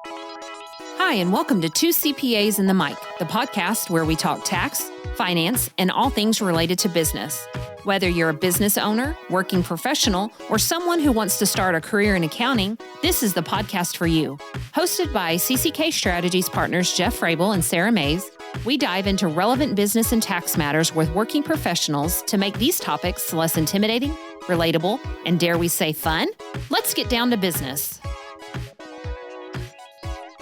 Hi, and welcome to Two CPAs and the Mic, the podcast where we talk tax, finance, and all things related to business. Whether you're a business owner, working professional, or someone who wants to start a career in accounting, this is the podcast for you. Hosted by CCK Strategies partners Jeff Frable and Sarah Mays, we dive into relevant business and tax matters with working professionals to make these topics less intimidating, relatable, and dare we say fun? Let's get down to business.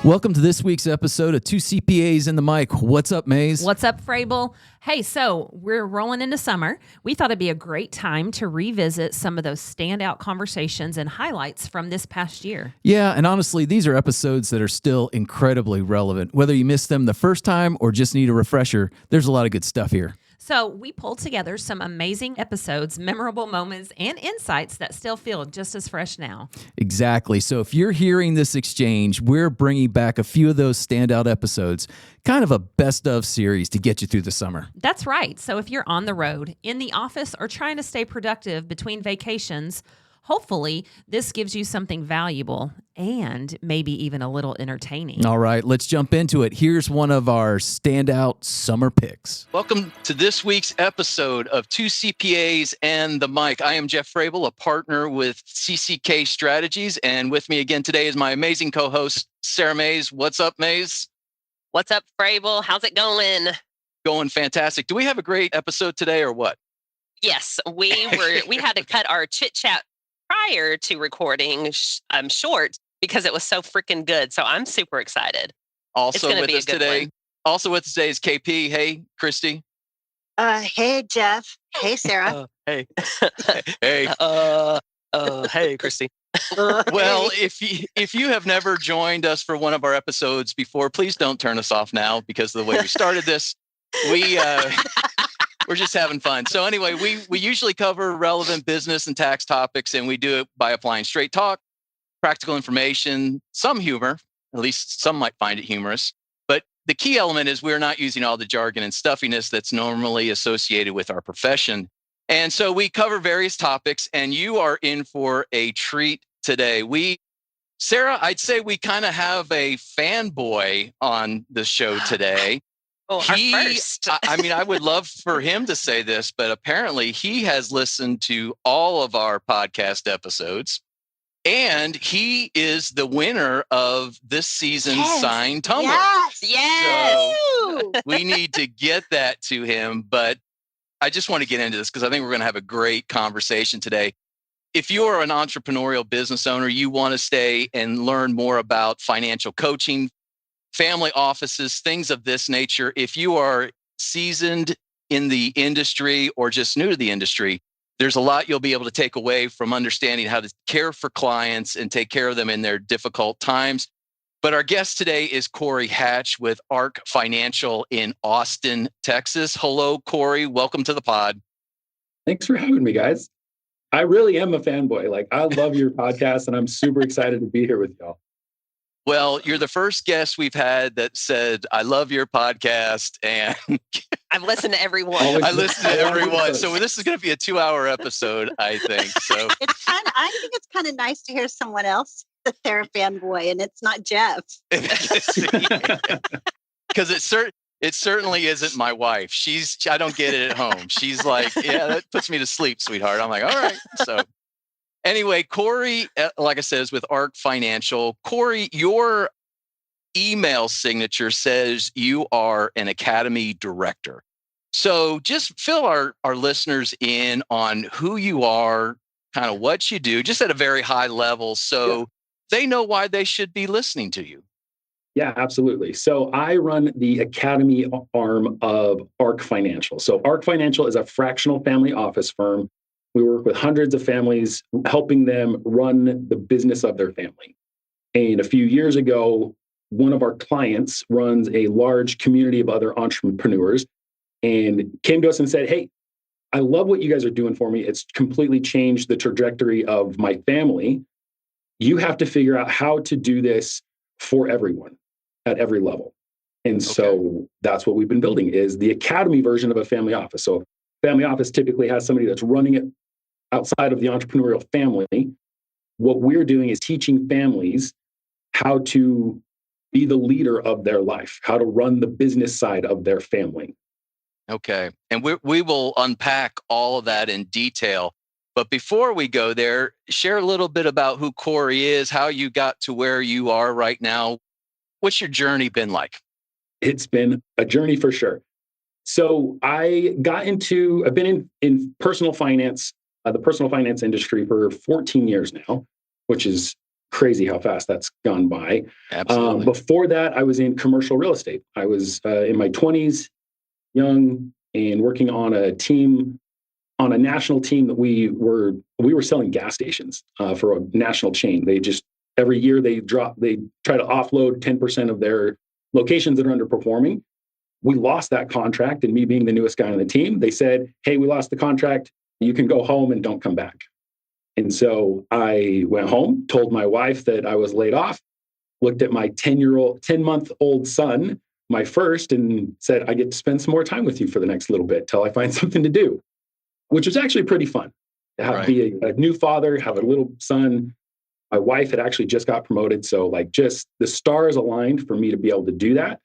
Welcome to this week's episode of Two CPAs and the Mic. What's up, Maze? What's up, Frable? Hey, so we're rolling into summer. We thought it'd be a great time to revisit some of those standout conversations and highlights from this past year. Yeah, and honestly, these are episodes that are still incredibly relevant. Whether you missed them the first time or just need a refresher, there's a lot of good stuff here. So we pulled together some amazing episodes, memorable moments, and insights that still feel just as fresh now. Exactly. So if you're hearing this exchange, we're bringing back a few of those standout episodes, kind of a best of series to get you through the summer. That's right. So if you're on the road, in the office, or trying to stay productive between vacations, hopefully this gives you something valuable and maybe even a little entertaining. All right, let's jump into it. Here's one of our standout summer picks. Welcome to this week's episode of Two CPAs and the Mic. I am Jeff Frable, a partner with CCK Strategies, and with me again today is my amazing co-host, Sarah Mays. What's up, Mays? What's up, Frable? How's it going? Going fantastic. Do we have a great episode today or what? Yes, we had to cut our chit chat prior to recording short because it was so freaking good. So I'm super excited. Also with us today is KP. Hey, Christy. Hey, Jeff. Hey, Sarah. Hey. Hey, Christy. Well, if you have never joined us for one of our episodes before, please don't turn us off now because of the way we started this. We're just having fun. So anyway, we usually cover relevant business and tax topics, and we do it by applying straight talk, practical information, some humor. At least some might find it humorous. But the key element is we're not using all the jargon and stuffiness that's normally associated with our profession. And so we cover various topics, and you are in for a treat today. Sarah, I'd say we kind of have a fanboy on the show today. Oh, our first. I mean, I would love for him to say this, but apparently he has listened to all of our podcast episodes, and he is the winner of this season's Signed Tumbler. Yes. So we need to get that to him, but I just want to get into this because I think we're going to have a great conversation today. If you're an entrepreneurial business owner, you want to stay and learn more about financial coaching, family offices, things of this nature. If you are seasoned in the industry or just new to the industry, there's a lot you'll be able to take away from understanding how to care for clients and take care of them in their difficult times. But our guest today is Cory Hatch with Ark Financial in Austin, Texas. Hello, Cory. Welcome to the pod. Thanks for having me, guys. I really am a fanboy. Like, I love your podcast, and I'm super excited to be here with y'all. Well, you're the first guest we've had that said, I love your podcast. And I've listened to every one. I listened to every one. So this is going to be a 2-hour episode, I think. So I think it's kind of nice to hear someone else that they're a fanboy, and it's not Jeff. Because it certainly isn't my wife. I don't get it at home. She's like, yeah, that puts me to sleep, sweetheart. I'm like, all right. So anyway, Cory, like I said, is with Ark Financial. Cory, your email signature says you are an academy director. So just fill our listeners in on who you are, kind of what you do, just at a very high level, so they know why they should be listening to you. Yeah, absolutely. So I run the academy arm of Ark Financial. So Ark Financial is a fractional family office firm. We work with hundreds of families, helping them run the business of their family. And a few years ago, one of our clients runs a large community of other entrepreneurs and came to us and said, hey, I love what you guys are doing for me. It's completely changed the trajectory of my family. You have to figure out how to do this for everyone at every level. And so that's what we've been building, is the academy version of a family office. So family office typically has somebody that's running it outside of the entrepreneurial family. What we're doing is teaching families how to be the leader of their life, how to run the business side of their family. Okay. And we will unpack all of that in detail. But before we go there, share a little bit about who Cory is, how you got to where you are right now. What's your journey been like? It's been a journey for sure. So I've been in personal finance, the personal finance industry for 14 years now, which is crazy how fast that's gone by. Absolutely. Before that, I was in commercial real estate. I was in my 20s, young, and working on a national team that we were selling gas stations for a national chain. They just every year they try to offload 10% of their locations that are underperforming. We lost that contract, and me being the newest guy on the team, they said, "Hey, we lost the contract. You can go home and don't come back." And so I went home, told my wife that I was laid off, looked at my 10-month-old son, my first, and said, "I get to spend some more time with you for the next little bit till I find something to do," which was actually pretty fun. Be a new father, have a little son. My wife had actually just got promoted. So just the stars aligned for me to be able to do that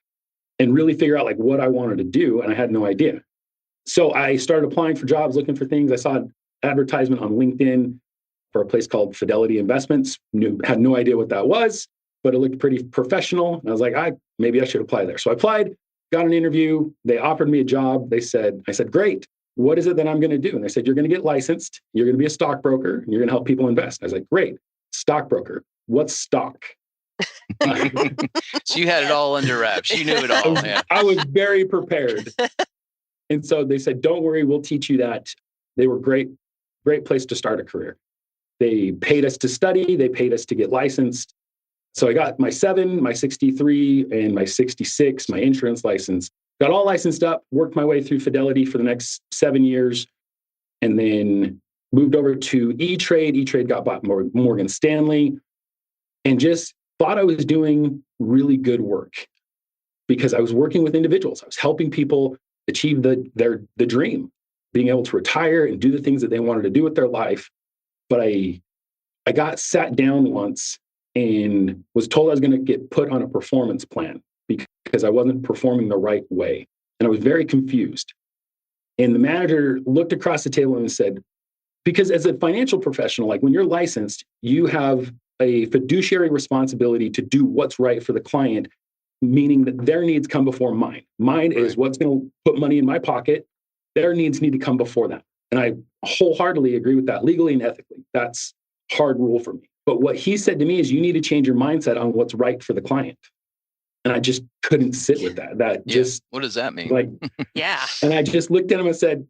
and really figure out what I wanted to do. And I had no idea. So I started applying for jobs, looking for things. I saw an advertisement on LinkedIn for a place called Fidelity Investments. Had no idea what that was, but it looked pretty professional. And I was like, maybe I should apply there. So I applied, got an interview. They offered me a job. I said, "Great. What is it that I'm going to do?" And they said, "You're going to get licensed. You're going to be a stockbroker, and you're going to help people invest." I was like, "Great. Stockbroker. What's stock?" So you had it all under wraps. You knew it all. I was very prepared. And so they said, "Don't worry, we'll teach you that." They were great place to start a career. They paid us to study. They paid us to get licensed. So I got my 7, my 63, and my 66, my insurance license. Got all licensed up, worked my way through Fidelity for the next 7 years, and then moved over to E-Trade. E-Trade got bought by Morgan Stanley, and just thought I was doing really good work because I was working with individuals. I was helping people achieve the dream, being able to retire and do the things that they wanted to do with their life. But I got sat down once and was told I was going to get put on a performance plan because I wasn't performing the right way. And I was very confused. And the manager looked across the table and said, because as a financial professional, when you're licensed, you have a fiduciary responsibility to do what's right for the client, meaning that their needs come before mine. Mine is what's going to put money in my pocket. Their needs need to come before that. And I wholeheartedly agree with that legally and ethically. That's hard rule for me. But what he said to me is you need to change your mindset on what's right for the client. And I just couldn't sit with that. What does that mean? Yeah. And I just looked at him and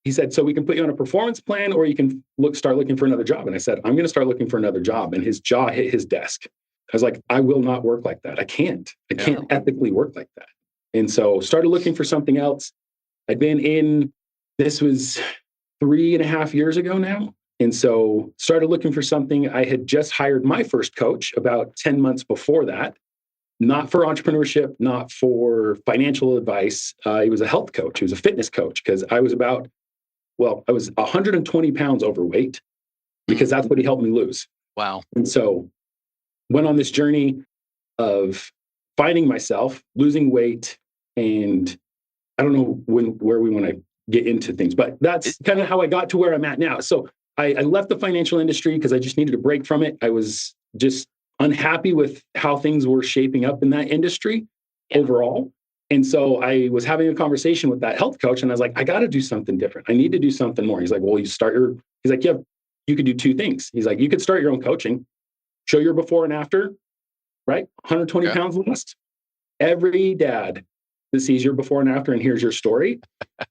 he said, "So we can put you on a performance plan or you can start looking for another job." And I said, "I'm going to start looking for another job." And his jaw hit his desk. I was like, "I will not work like that. I can't ethically work like that." And so started looking for something else. This was 3.5 years ago now. And so started looking for something. I had just hired my first coach about 10 months before that, not for entrepreneurship, not for financial advice. He was a health coach. He was a fitness coach because I was 120 pounds overweight because that's what he helped me lose. Wow. And so went on this journey of finding myself, losing weight, and I don't know where we want to get into things, but that's kind of how I got to where I'm at now. So I left the financial industry because I just needed a break from it. I was just unhappy with how things were shaping up in that industry overall. And so I was having a conversation with that health coach and I was like, I got to do something different. I need to do something more. He's like, "Well, he's like, yeah, you could do 2 things. He's like, you could start your own coaching, show your before and after, right? 120 pounds lost. Every dad that sees your before and after and hears your story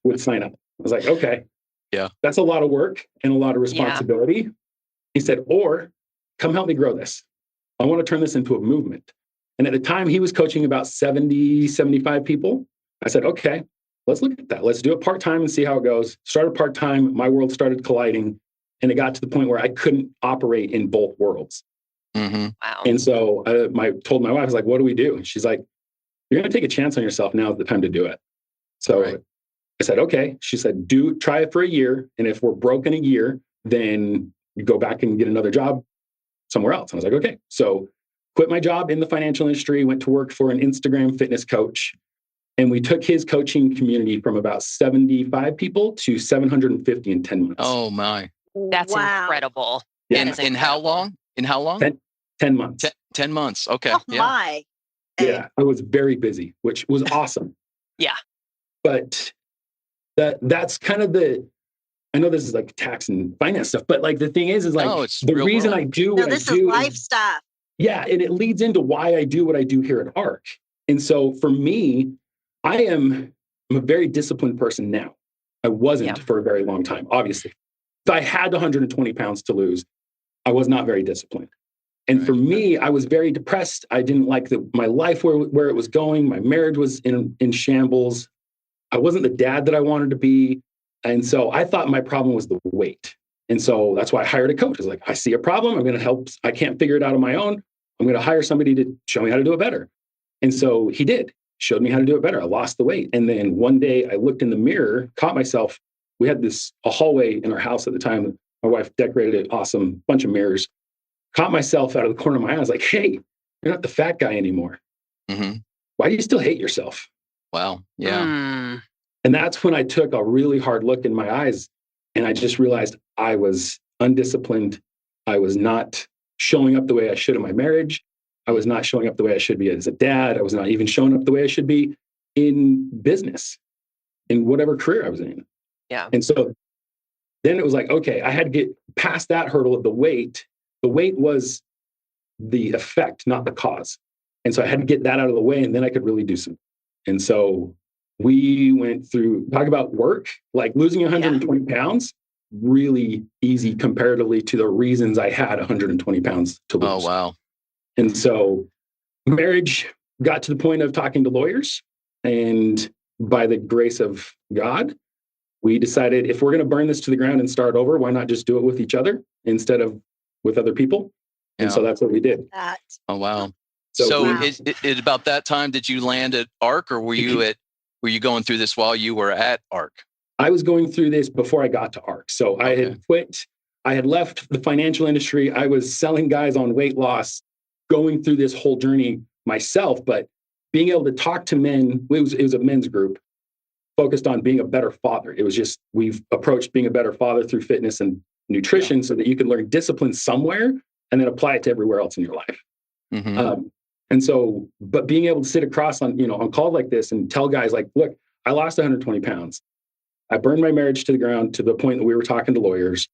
would sign up." I was like, okay. Yeah. That's a lot of work and a lot of responsibility. Yeah. He said, "Or come help me grow this. I want to turn this into a movement." And at the time he was coaching about 70, 75 people. I said, "Okay, let's look at that. Let's do it part-time and see how it goes." Started part-time. My world started colliding. And it got to the point where I couldn't operate in both worlds. Mm-hmm. Wow. And so I told my wife, I was like, "What do we do?" And she's like, "You're going to take a chance on yourself. Now's the time to do it." So I said, "Okay." She said, try it for a year. And if we're broke in a year, then you go back and get another job somewhere else. And I was like, "Okay." So quit my job in the financial industry, went to work for an Instagram fitness coach. And we took his coaching community from about 75 people to 750 in 10 months. Oh my. That's incredible. Yeah. That is In how incredible. long? In how long? 10 months. 10 months. Okay. Oh Yeah. my. Yeah. I was very busy, which was awesome. Yeah. But that's kind of I know this is like tax and finance stuff, but like the thing is like No, it's the real reason world. I do No, what this I is do life stuff. yeah, and it leads into why I do what I do here at Ark. And so for me, I'm a very disciplined person now. I wasn't for a very long time, obviously. If I had 120 pounds to lose, I was not very disciplined. And for me, I was very depressed. I didn't like my life where it was going. My marriage was in shambles. I wasn't the dad that I wanted to be. And so I thought my problem was the weight. And so that's why I hired a coach. I was like, I see a problem. I'm going to help. I can't figure it out on my own. I'm going to hire somebody to show me how to do it better. And so he did, showed me how to do it better. I lost the weight. And then one day I looked in the mirror, caught myself. We had a hallway in our house at the time. My wife decorated it, awesome, bunch of mirrors. Caught myself out of the corner of my eye. I was like, hey, you're not the fat guy anymore. Mm-hmm. Why do you still hate yourself? Wow. Yeah. And that's when I took a really hard look in my eyes. And I just realized I was undisciplined. I was not showing up the way I should in my marriage. I was not showing up the way I should be as a dad. I was not even showing up the way I should be in business, in whatever career I was in. Yeah. And so then it was like, okay, I had to get past that hurdle of the weight. The weight was the effect, not the cause. And so I had to get that out of the way, and then I could really do something. And so we went through, talk about work, like losing 120 pounds, really easy comparatively to the reasons I had 120 pounds to lose. Oh, wow. And so marriage got to the point of talking to lawyers. And by the grace of God, we decided if we're going to burn this to the ground and start over, why not just do it with each other instead of with other people? Yeah. And so that's what we did. Oh, wow. So wow. It about that time, did you land at Ark, or were you going through this while you were at Ark? I was going through this before I got to Ark. So I had quit. I had left the financial industry. I was selling guys on weight loss, going through this whole journey myself, but being able to talk to men, it was a men's group focused on being a better father. It was just, we've approached being a better father through fitness and nutrition so that you can learn discipline somewhere and then apply it to everywhere else in your life. Mm-hmm. And so, but being able to sit across on call like this and tell guys like, look, I lost 120 pounds. I burned my marriage to the ground to the point that we were talking to lawyers.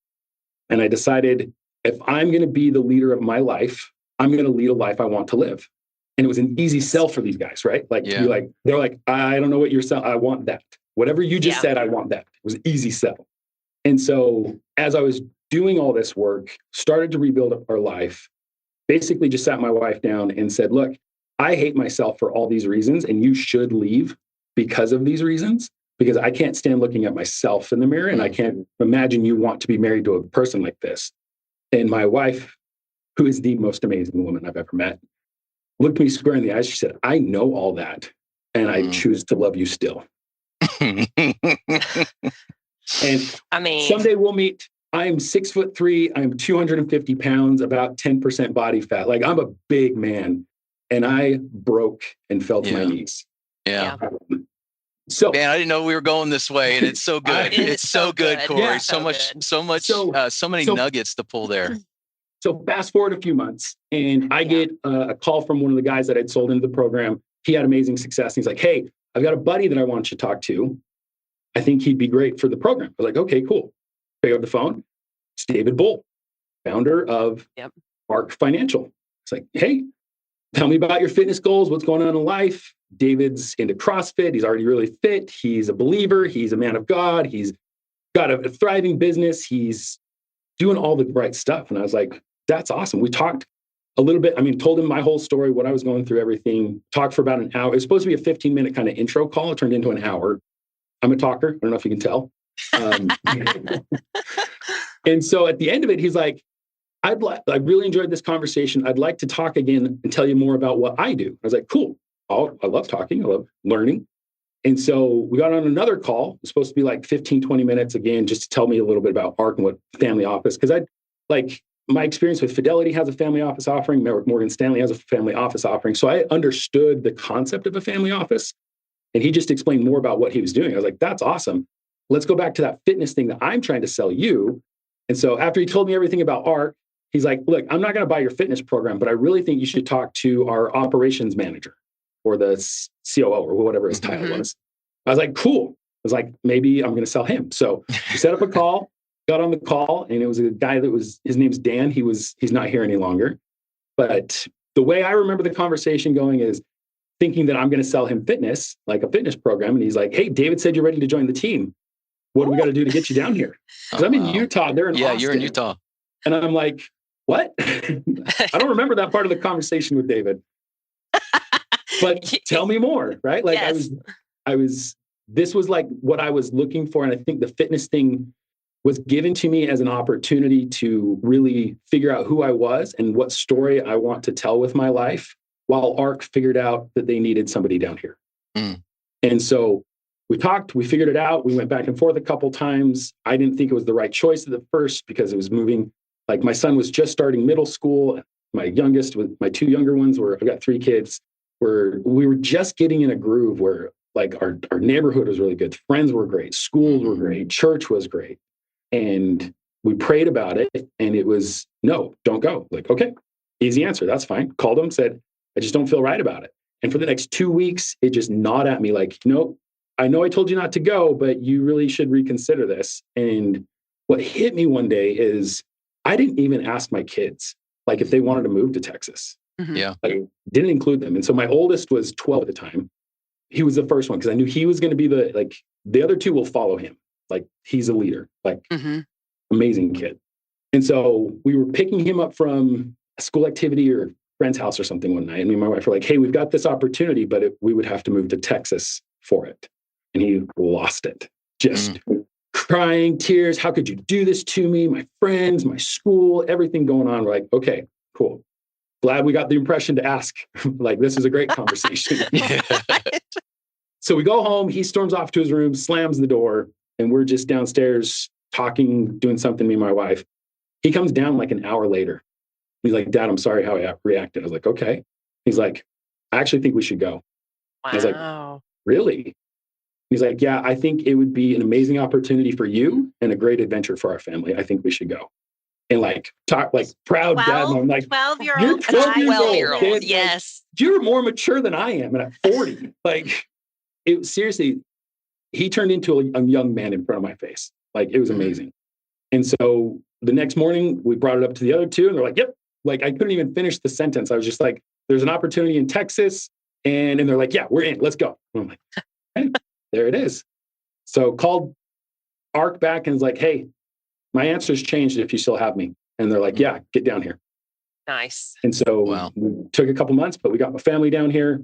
And I decided if I'm going to be the leader of my life, I'm going to lead a life I want to live. And it was an easy sell for these guys, right? Like, they're like, I don't know what you're selling. I want that. Whatever you just said, I want that. It was an easy sell. And so as I was doing all this work, started to rebuild our life, basically just sat my wife down and said, look, I hate myself for all these reasons, and you should leave because of these reasons, because I can't stand looking at myself in the mirror, and I can't imagine you want to be married to a person like this. And my wife, who is the most amazing woman I've ever met, looked me square in the eyes. She said, I know all that, and I choose to love you still. And I mean, someday we'll meet. I'm 6'3". I'm 250 pounds, about 10% body fat. Like, I'm a big man, and I broke and fell to my knees. Yeah. So, man, I didn't know we were going this way, and it's so good. It's so good, Cory. Yeah, so many nuggets to pull there. So fast forward a few months, and I get a call from one of the guys that I'd sold into the program. He had amazing success. He's like, hey, I've got a buddy that I want you to talk to. I think he'd be great for the program. I was like, okay, cool. Pick up the phone. It's David Bull, founder of Ark Financial. It's like, hey, tell me about your fitness goals. What's going on in life? David's into CrossFit. He's already really fit. He's a believer. He's a man of God. He's got a thriving business. He's doing all the right stuff. And I was like, that's awesome. We talked a little bit. I mean, told him my whole story, what I was going through, everything. Talked for about an hour. It was supposed to be a 15-minute kind of intro call. It turned into an hour. I'm a talker. I don't know if you can tell. And so at the end of it, he's like, I really enjoyed this conversation. I'd like to talk again and tell you more about what I do. I was like, cool. I love talking. I love learning. And so we got on another call. It was supposed to be like 15, 20 minutes again, just to tell me a little bit about Ark and what family office. Because my experience with Fidelity has a family office offering. Morgan Stanley has a family office offering. So I understood the concept of a family office. And he just explained more about what he was doing. I was like, that's awesome. Let's go back to that fitness thing that I'm trying to sell you. And so after he told me everything about Ark, he's like, look, I'm not going to buy your fitness program, but I really think you should talk to our operations manager or the COO or whatever his title was. I was like, cool. I was like, maybe I'm going to sell him. So we set up a call, got on the call, and it was a guy his name's Dan. He's not here any longer. But the way I remember the conversation going is thinking that I'm going to sell him fitness, like a fitness program. And he's like, hey, David said you're ready to join the team. What do we got to do to get you down here? Because I'm in Utah. They're in Austin. You're in Utah. And I'm like, what? I don't remember that part of the conversation with David. But tell me more, right? Like yes. This was like what I was looking for. And I think the fitness thing was given to me as an opportunity to really figure out who I was and what story I want to tell with my life, while Ark figured out that they needed somebody down here. And so we talked, we figured it out. We went back and forth a couple times. I didn't think it was the right choice at the first because it was moving. Like my son was just starting middle school. My youngest with my two younger ones I've got 3 kids, we were just getting in a groove where like our neighborhood was really good. Friends were great. Schools were great. Church was great. And we prayed about it and it was, no, don't go. Like, okay, easy answer. That's fine. Called him, said, I just don't feel right about it. And for the next 2 weeks, it just gnawed at me like, no, I know I told you not to go, but you really should reconsider this. And what hit me one day is I didn't even ask my kids, like if they wanted to move to Texas. Yeah. I didn't include them. And so my oldest was 12 at the time. He was the first one because I knew he was going to be the other 2 will follow him. Like he's a leader, like amazing kid. And so we were picking him up from a school activity or friend's house or something one night. And me and my wife were like, hey, we've got this opportunity, but we would have to move to Texas for it. And he lost it, just crying, tears. How could you do this to me? My friends, my school, everything going on. We're like, okay, cool. Glad we got the impression to ask. Like, this is a great conversation. So we go home. He storms off to his room, slams the door, and we're just downstairs talking, doing something, me and my wife. He comes down like an hour later. He's like, Dad, I'm sorry how I reacted. I was like, okay. He's like, I actually think we should go. Wow. I was like, really? He's like, yeah, I think it would be an amazing opportunity for you and a great adventure for our family. I think we should go. And like, talk like proud dad. And I'm like, 12-year-old. 12-year-old. Kid. Yes. Like, you're more mature than I am. And at 40, like it seriously, he turned into a young man in front of my face. Like it was amazing. And so the next morning we brought it up to the other 2 and they're like, yep. Like I couldn't even finish the sentence. I was just like, there's an opportunity in Texas. And they're like, yeah, we're in, let's go. And I'm like, hey, there it is. So called Ark back and was like, hey, my answer's changed if you still have me. And they're like, yeah, get down here. Nice. And so we took a couple months, but we got my family down here,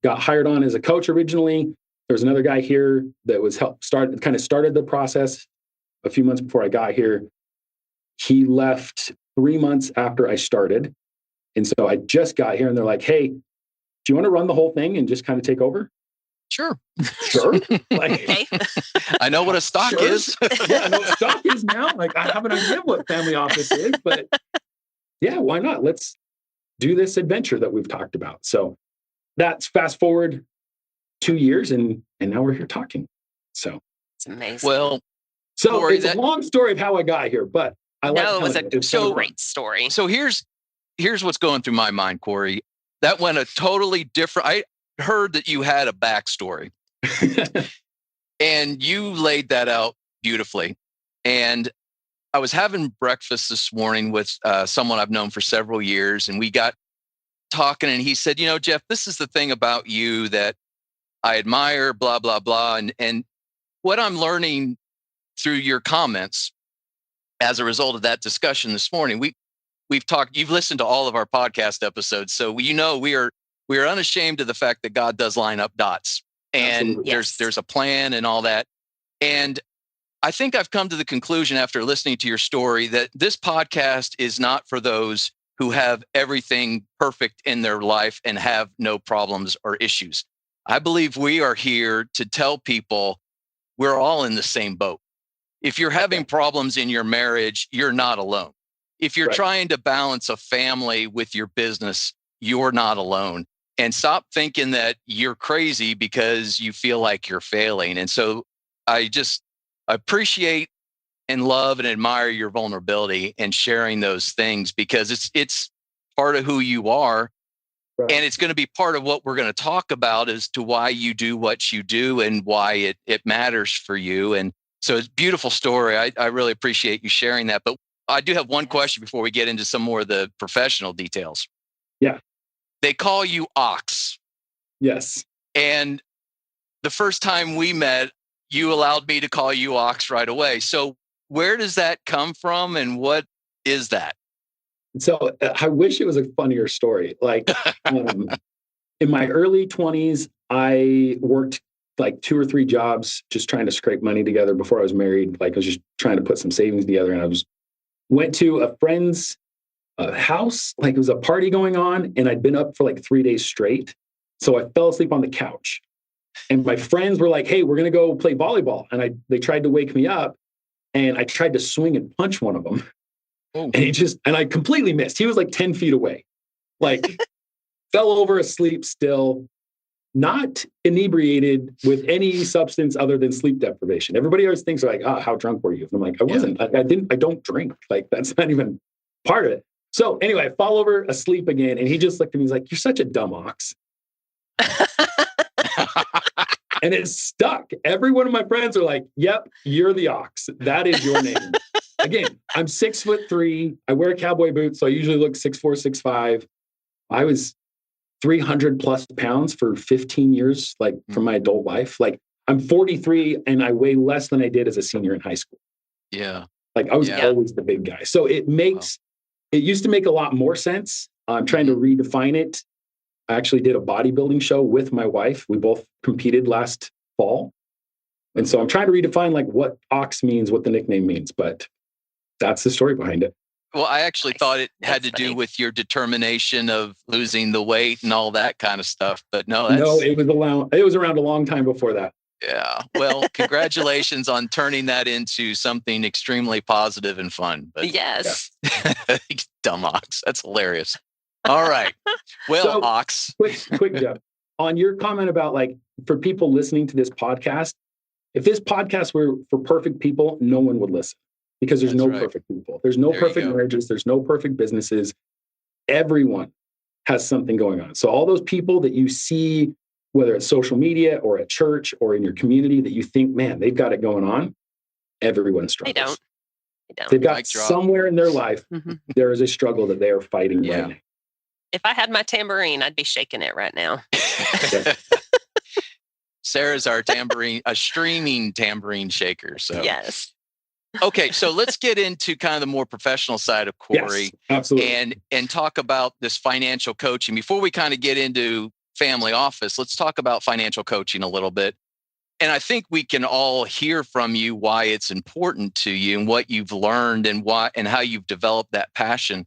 got hired on as a coach originally. There was another guy here that was started the process a few months before I got here. He left 3 months after I started. And so I just got here and they're like, hey, do you want to run the whole thing and just kind of take over? Sure. Like, Okay. I know what a stock is. Yeah, I know what stock is now. Like I have an idea what family office is, but yeah, why not? Let's do this adventure that we've talked about. So that's fast forward 2 years and now we're here talking. So it's amazing. Well, so Cory, it's a long story of how I got here, but it was a great story. So here's what's going through my mind, Cory. That went a totally different. I heard that you had a backstory and you laid that out beautifully. And I was having breakfast this morning with someone I've known for several years, and we got talking, and he said, Jeff, this is the thing about you that I admire, blah, blah, blah. And what I'm learning through your comments as a result of that discussion this morning, we've talked, you've listened to all of our podcast episodes. So we are unashamed of the fact that God does line up dots, and there's a plan and all that. And I think I've come to the conclusion after listening to your story that this podcast is not for those who have everything perfect in their life and have no problems or issues. I believe we are here to tell people we're all in the same boat. If you're having problems in your marriage, you're not alone. if you're trying to balance a family with your business, you're not alone. And stop thinking that you're crazy because you feel like you're failing. And so I just appreciate and love and admire your vulnerability and sharing those things, because it's part of who you are. Right. And it's going to be part of what we're going to talk about as to why you do what you do and why it matters for you. And so it's a beautiful story. I really appreciate you sharing that. But I do have one question before we get into some more of the professional details. Yeah. They call you Ox. Yes. And the first time we met, you allowed me to call you Ox right away. So where does that come from and what is that? So I wish it was a funnier story. Like in my early 20s, I worked like 2 or 3 jobs just trying to scrape money together before I was married. Like I was just trying to put some savings together, and went to a friend's house. Like it was a party going on, and I'd been up for like 3 days straight. So I fell asleep on the couch, and my friends were like, "Hey, we're going to go play volleyball." And they tried to wake me up, and I tried to swing and punch one of them. Oh. And I completely missed. He was like 10 feet away, like fell over asleep still, not inebriated with any substance other than sleep deprivation. Everybody always thinks like, how drunk were you? And I'm like, I wasn't. I don't drink. Like that's not even part of it. So anyway, I fall over asleep again. And he just looked at me. He's like, "You're such a dumb ox." And it stuck. Every one of my friends are like, "Yep, you're the Ox. That is your name." Again, I'm 6'3". I wear cowboy boots, so I usually look 6'4", 6'5". I was 300 plus pounds for 15 years, like from my adult life. Like I'm 43 and I weigh less than I did as a senior in high school. Yeah. Like I was always the big guy. So it used to make a lot more sense. I'm trying to redefine it. I actually did a bodybuilding show with my wife. We both competed last fall. And so I'm trying to redefine like what Ox means, what the nickname means, but that's the story behind it. Well, I actually thought it had to do with your determination of losing the weight and all that kind of stuff. But no, it was around a long time before that. Yeah. Well, congratulations on turning that into something extremely positive and fun. But yes. Dumb Ox. That's hilarious. All right. Well, so, Ox. quick, Jeff. On your comment about like for people listening to this podcast, if this podcast were for perfect people, no one would listen. Because there's perfect people. There's no perfect marriages. There's no perfect businesses. Everyone has something going on. So all those people that you see, whether it's social media or at church or in your community that you think, man, they've got it going on, everyone struggles. They don't. They've got somewhere in their life, there is a struggle that they are fighting right now. If I had my tambourine, I'd be shaking it right now. Sarah's our a streaming tambourine shaker. So yes. Okay, so let's get into kind of the more professional side of Cory, yes, absolutely. and talk about this financial coaching. Before we kind of get into family office, let's talk about financial coaching a little bit. And I think we can all hear from you why it's important to you and what you've learned and how you've developed that passion.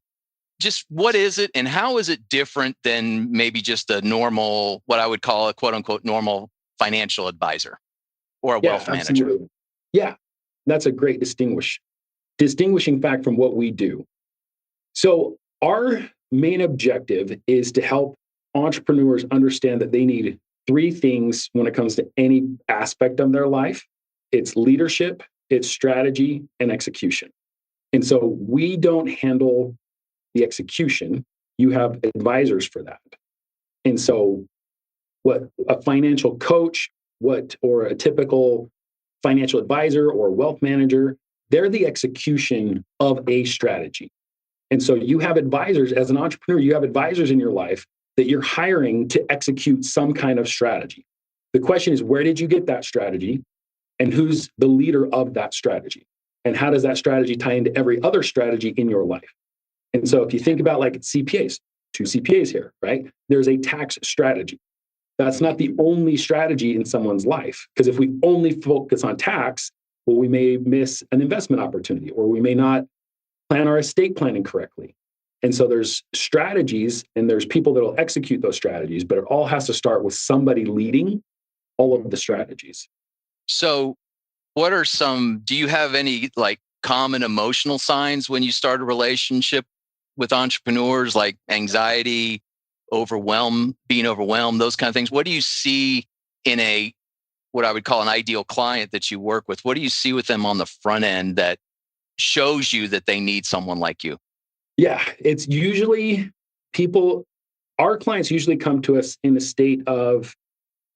Just what is it and how is it different than maybe just a normal, what I would call a quote unquote normal financial advisor or a wealth manager? Absolutely. Yeah. That's a great distinguishing fact from what we do. So our main objective is to help entrepreneurs understand that they need 3 things when it comes to any aspect of their life. It's leadership, it's strategy, and execution. And so we don't handle the execution. You have advisors for that. And so what a financial coach, or a typical financial advisor or wealth manager, they're the execution of a strategy. And so you have advisors as an entrepreneur, you have advisors in your life that you're hiring to execute some kind of strategy. The question is, where did you get that strategy? And who's the leader of that strategy? And how does that strategy tie into every other strategy in your life? And so if you think about like CPAs, 2 CPAs here, right? There's a tax strategy. That's not the only strategy in someone's life. Because if we only focus on tax, well, we may miss an investment opportunity, or we may not plan our estate planning correctly. And so there's strategies and there's people that will execute those strategies, but it all has to start with somebody leading all of the strategies. So what are do you have any like common emotional signs when you start a relationship with entrepreneurs, like anxiety, being overwhelmed, those kind of things? What do you see in what I would call an ideal client that you work with? What do you see with them on the front end that shows you that they need someone like you? Yeah, it's usually our clients usually come to us in a state of,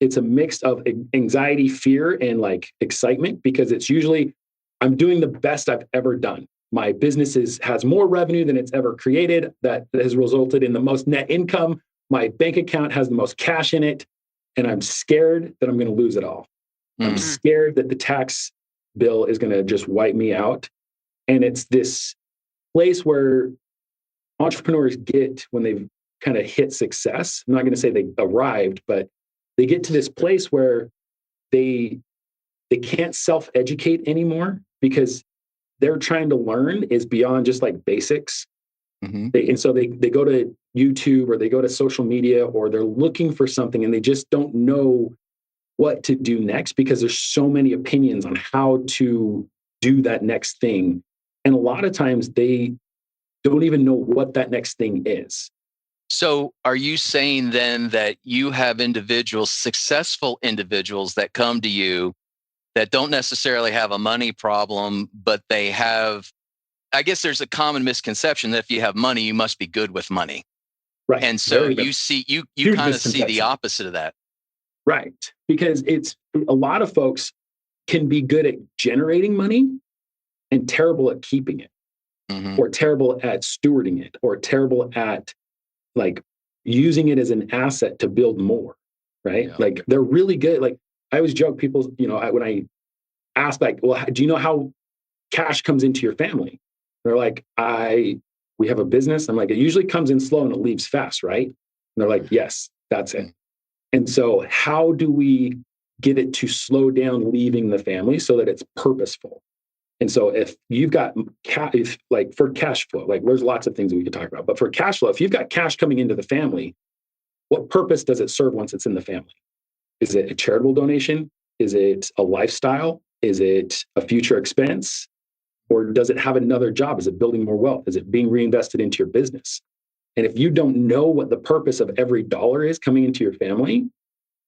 it's a mix of anxiety, fear, and like excitement, because it's usually, I'm doing the best I've ever done. My business has more revenue than it's ever created. That has resulted in the most net income. My bank account has the most cash in it. And I'm scared that I'm going to lose it all. I'm scared that the tax bill is going to just wipe me out. And it's this place where entrepreneurs get when they've kind of hit success. I'm not going to say they arrived, but they get to this place where they can't self-educate anymore, because they're trying to learn is beyond just like basics. And so they go to YouTube, or they go to social media, or they're looking for something and they just don't know what to do next, because there's so many opinions on how to do that next thing. And a lot of times they don't even know what that next thing is. So are you saying then that you have successful individuals that come to you that don't necessarily have a money problem, but they have, I guess there's a common misconception that if you have money, you must be good with money. Right. And so you kind of see the opposite of that. Right. Because it's a lot of folks can be good at generating money and terrible at keeping it, or terrible at stewarding it, or terrible at like using it as an asset to build more. Right. Yeah. Like they're really good. Like I always joke, people, when I ask like, well, do you know how cash comes into your family? They're like, we have a business. I'm like, it usually comes in slow and it leaves fast, right? And they're like, yes, that's it. And so how do we get it to slow down leaving the family so that it's purposeful? And so if you've got like for cash flow, like there's lots of things that we could talk about, but for cash flow, if you've got cash coming into the family, what purpose does it serve once it's in the family? Is it a charitable donation? Is it a lifestyle? Is it a future expense? Or does it have another job? Is it building more wealth? Is it being reinvested into your business? And if you don't know what the purpose of every dollar is coming into your family,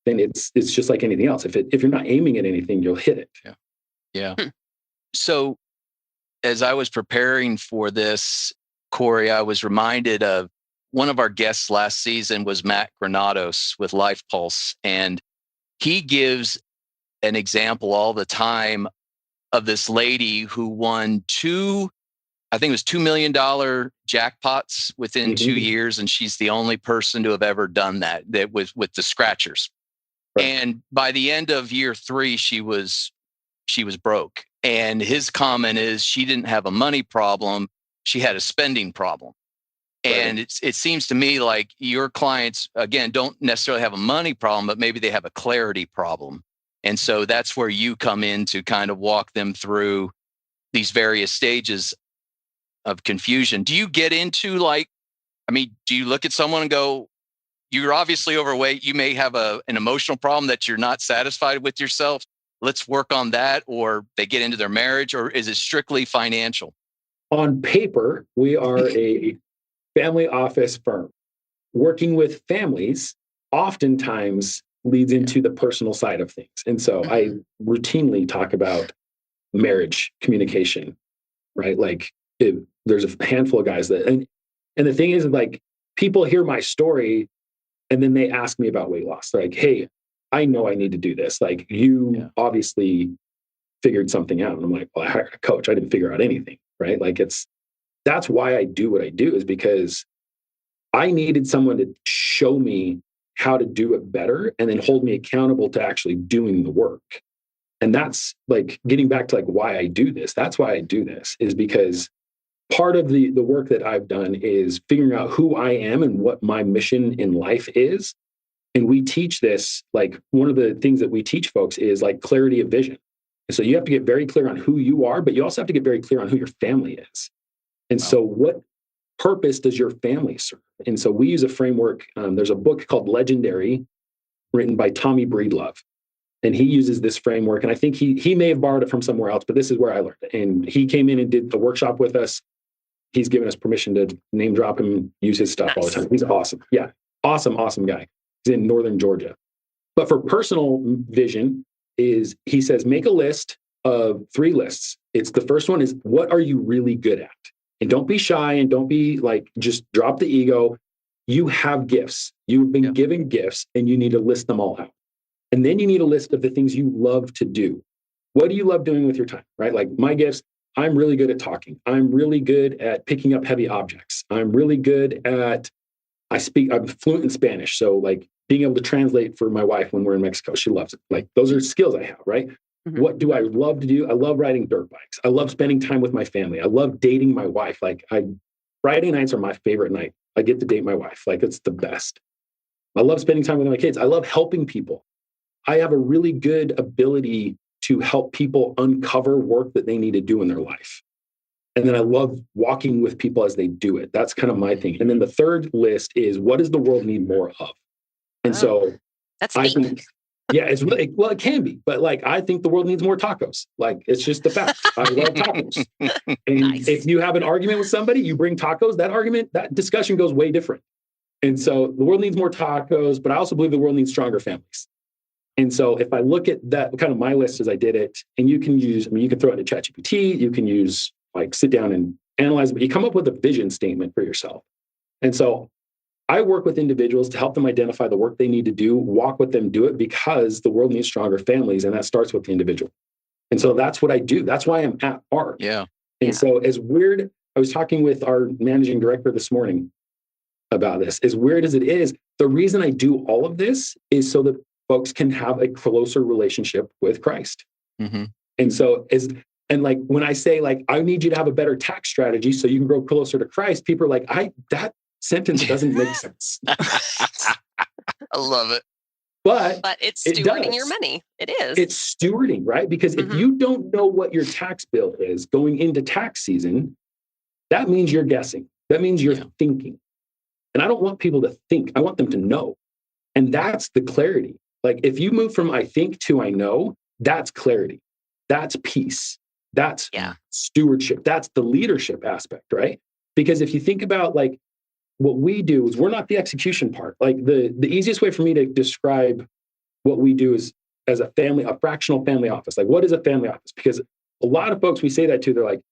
then it's just like anything else. If you're not aiming at anything, you'll hit it. Yeah. So as I was preparing for this, Cory, I was reminded of one of our guests last season was Matt Granados with Life Pulse. And he gives an example all the time of this lady who won I think it was $2 million jackpots within 2 years. And she's the only person to have ever done that was with the scratchers. Right. And by the end of year 3, she was broke. And his comment is she didn't have a money problem. She had a spending problem. Right. And it seems to me like your clients, again, don't necessarily have a money problem, but maybe they have a clarity problem. And so that's where you come in to kind of walk them through these various stages of confusion. Do you get into do you look at someone and go, you're obviously overweight. You may have an emotional problem that you're not satisfied with yourself. Let's work on that. Or they get into their marriage, or is it strictly financial? On paper, we are a family office firm. Working with families oftentimes leads into the personal side of things. And so I routinely talk about marriage communication, right? Like there's a handful of guys and the thing is, like, people hear my story and then they ask me about weight loss. They're like, hey, I know I need to do this. Like, you obviously figured something out. And I'm like, well, I hired a coach. I didn't figure out anything, right? Like, that's why I do what I do, is because I needed someone to show me how to do it better and then hold me accountable to actually doing the work. And that's like getting back to like why I do this. That's why I do this, is because part of the work that I've done is figuring out who I am and what my mission in life is. And we teach this, like one of the things that we teach folks is like clarity of vision. And so you have to get very clear on who you are, but you also have to get very clear on who your family is. And so what purpose does your family serve? And so we use a framework. There's a book called Legendary, written by Tommy Breedlove. And he uses this framework. And I think he may have borrowed it from somewhere else, but this is where I learned it. And he came in and did the workshop with us. He's given us permission to name drop him, use his stuff all the time. He's awesome. Yeah. Awesome guy. He's in Northern Georgia. But for personal vision is, he says, make a list of 3 lists. It's the first one is, what are you really good at? And don't be shy and don't be like, just drop the ego. You have gifts. You've been given gifts and you need to list them all out. And then you need a list of the things you love to do. What do you love doing with your time, right? Like my gifts, I'm really good at talking. I'm really good at picking up heavy objects. I'm really good at, I'm fluent in Spanish. So like being able to translate for my wife when we're in Mexico, she loves it. Like those are skills I have, right? Mm-hmm. What do I love to do? I love riding dirt bikes. I love spending time with my family. I love dating my wife. Like Friday nights are my favorite night. I get to date my wife. Like it's the best. I love spending time with my kids. I love helping people. I have a really good ability to help people uncover work that they need to do in their life. And then I love walking with people as they do it. That's kind of my thing. And then the third list is, what does the world need more of? And so that's I neat. think, yeah, it's really, well, it can be, but like, I think the world needs more tacos. Like, it's just the fact. I love tacos. And if you have an argument with somebody, you bring tacos, that discussion goes way different. And so the world needs more tacos, but I also believe the world needs stronger families. And so if I look at that, kind of my list as I did it, and you can use, you can throw it into ChatGPT, you can use like sit down and analyze, but you come up with a vision statement for yourself. And so I work with individuals to help them identify the work they need to do, walk with them, do it, because the world needs stronger families. And that starts with the individual. And so that's what I do. That's why I'm at Ark. Yeah. And so as weird, I was talking with our managing director this morning about this, as weird as it is, the reason I do all of this is so that folks can have a closer relationship with Christ. Mm-hmm. And so like when I say like, I need you to have a better tax strategy so you can grow closer to Christ, people are like, that sentence doesn't make sense. I love it. But it's stewarding your money. It is. It's stewarding, right? Because if you don't know what your tax bill is going into tax season, that means you're guessing. That means you're thinking. And I don't want people to think. I want them to know. And that's the clarity. Like if you move from I think to I know, that's clarity. That's peace. That's stewardship. That's the leadership aspect, right? Because if you think about like what we do is we're not the execution part. Like the easiest way for me to describe what we do is as a fractional family office. Like what is a family office? Because a lot of folks we say that to, they're like,